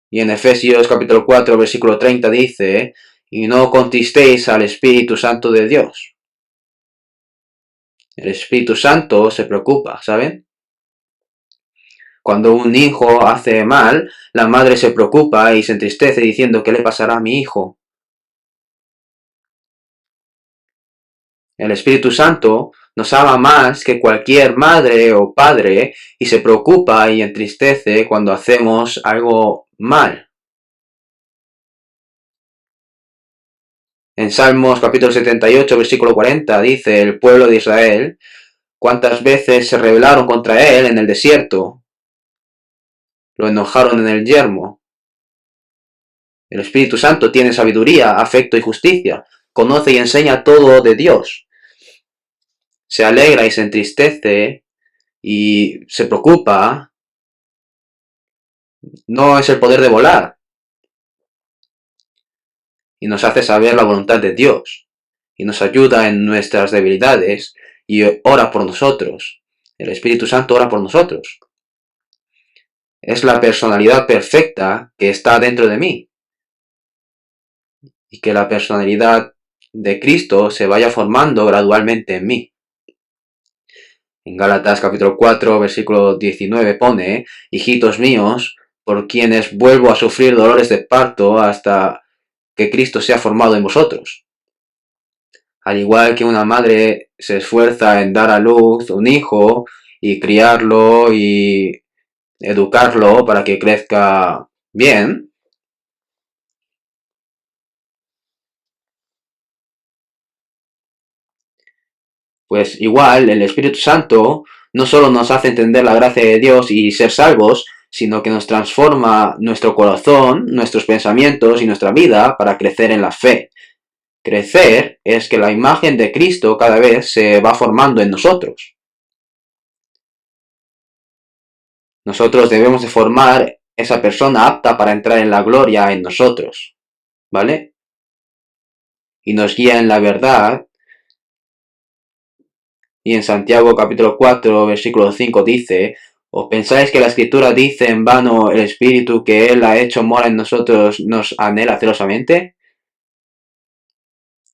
Y en Efesios capítulo 4, versículo 30 dice: y no contristéis al Espíritu Santo de Dios. El Espíritu Santo se preocupa, ¿saben? Cuando un hijo hace mal, la madre se preocupa y se entristece diciendo: ¿qué le pasará a mi hijo? El Espíritu Santo nos ama más que cualquier madre o padre y se preocupa y entristece cuando hacemos algo mal. En Salmos capítulo 78, versículo 40 dice: el pueblo de Israel, ¿cuántas veces se rebelaron contra él en el desierto? Lo enojaron en el yermo. El Espíritu Santo tiene sabiduría, afecto y justicia. Conoce y enseña todo de Dios. Se alegra y se entristece y se preocupa. No es el poder de volar. Y nos hace saber la voluntad de Dios. Y nos ayuda en nuestras debilidades y ora por nosotros. El Espíritu Santo ora por nosotros. Es la personalidad perfecta que está dentro de mí. Y que la personalidad de Cristo se vaya formando gradualmente en mí. En Gálatas capítulo 4, versículo 19 pone: hijitos míos, por quienes vuelvo a sufrir dolores de parto hasta que Cristo sea formado en vosotros. Al igual que una madre se esfuerza en dar a luz un hijo y criarlo y educarlo para que crezca bien, pues igual el Espíritu Santo no solo nos hace entender la gracia de Dios y ser salvos, sino que nos transforma nuestro corazón, nuestros pensamientos y nuestra vida para crecer en la fe, Crecer es que la imagen de Cristo cada vez se va formando en nosotros. Nosotros debemos de formar esa persona apta para entrar en la gloria en nosotros, ¿vale? Y nos guía en la verdad. Y en Santiago capítulo 4, versículo 5 dice: ¿os pensáis que la Escritura dice en vano el Espíritu que Él ha hecho mora en nosotros nos anhela celosamente?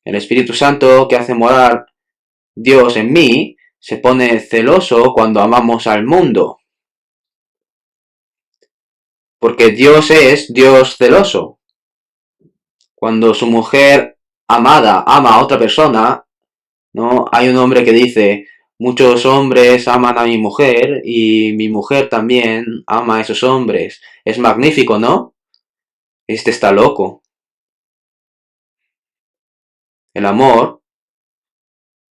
El Espíritu Santo que hace morar Dios en mí se pone celoso cuando amamos al mundo. Porque Dios es Dios celoso. Cuando su mujer amada ama a otra persona, ¿no? Hay un hombre que dice: muchos hombres aman a mi mujer y mi mujer también ama a esos hombres. Es magnífico, ¿no? Este está loco. El amor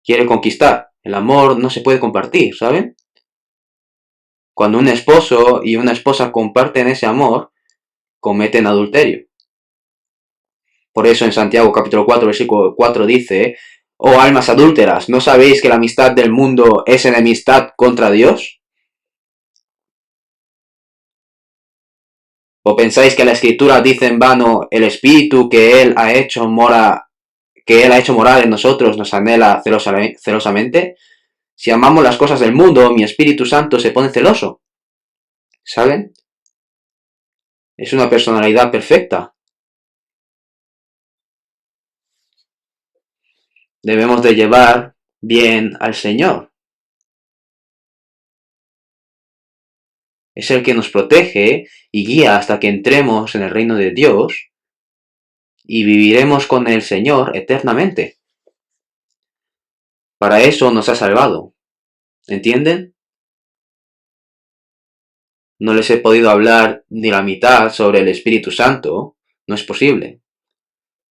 quiere conquistar. El amor no se puede compartir, ¿saben? Cuando un esposo y una esposa comparten ese amor, cometen adulterio. Por eso en Santiago capítulo 4, versículo 4 dice: oh almas adúlteras, ¿no sabéis que la amistad del mundo es enemistad contra Dios? ¿O pensáis que la Escritura dice en vano el Espíritu que Él ha hecho morar en nosotros nos anhela celosamente? Si amamos las cosas del mundo, mi Espíritu Santo se pone celoso. ¿Saben? Es una personalidad perfecta. Debemos de llevar bien al Señor. Es el que nos protege y guía hasta que entremos en el reino de Dios y viviremos con el Señor eternamente. Para eso nos ha salvado. ¿Entienden? No les he podido hablar ni la mitad sobre el Espíritu Santo. No es posible.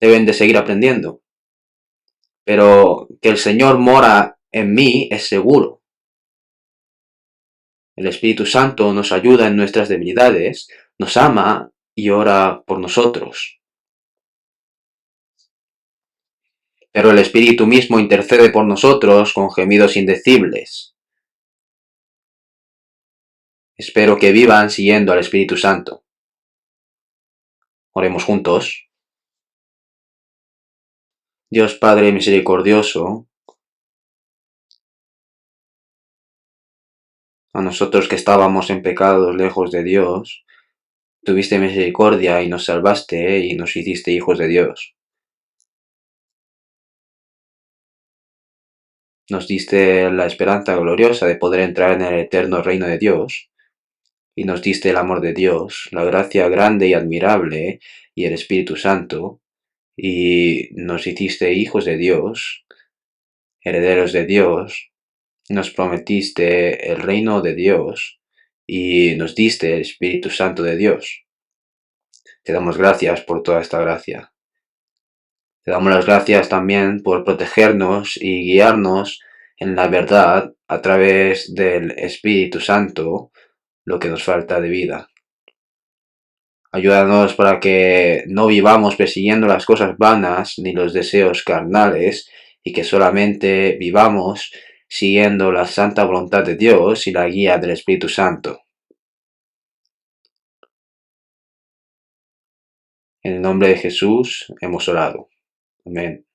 Deben de seguir aprendiendo. Pero que el Señor mora en mí es seguro. El Espíritu Santo nos ayuda en nuestras debilidades, nos ama y ora por nosotros. Pero el Espíritu mismo intercede por nosotros con gemidos indecibles. Espero que vivan siguiendo al Espíritu Santo. Oremos juntos. Dios Padre misericordioso, a nosotros que estábamos en pecados lejos de Dios, tuviste misericordia y nos salvaste y nos hiciste hijos de Dios. Nos diste la esperanza gloriosa de poder entrar en el eterno reino de Dios, y nos diste el amor de Dios, la gracia grande y admirable, y el Espíritu Santo, y nos hiciste hijos de Dios, herederos de Dios, nos prometiste el reino de Dios, y nos diste el Espíritu Santo de Dios. Te damos gracias por toda esta gracia. Te damos las gracias también por protegernos y guiarnos en la verdad a través del Espíritu Santo, lo que nos falta de vida. Ayúdanos para que no vivamos persiguiendo las cosas vanas ni los deseos carnales y que solamente vivamos siguiendo la santa voluntad de Dios y la guía del Espíritu Santo. En el nombre de Jesús hemos orado. Amén.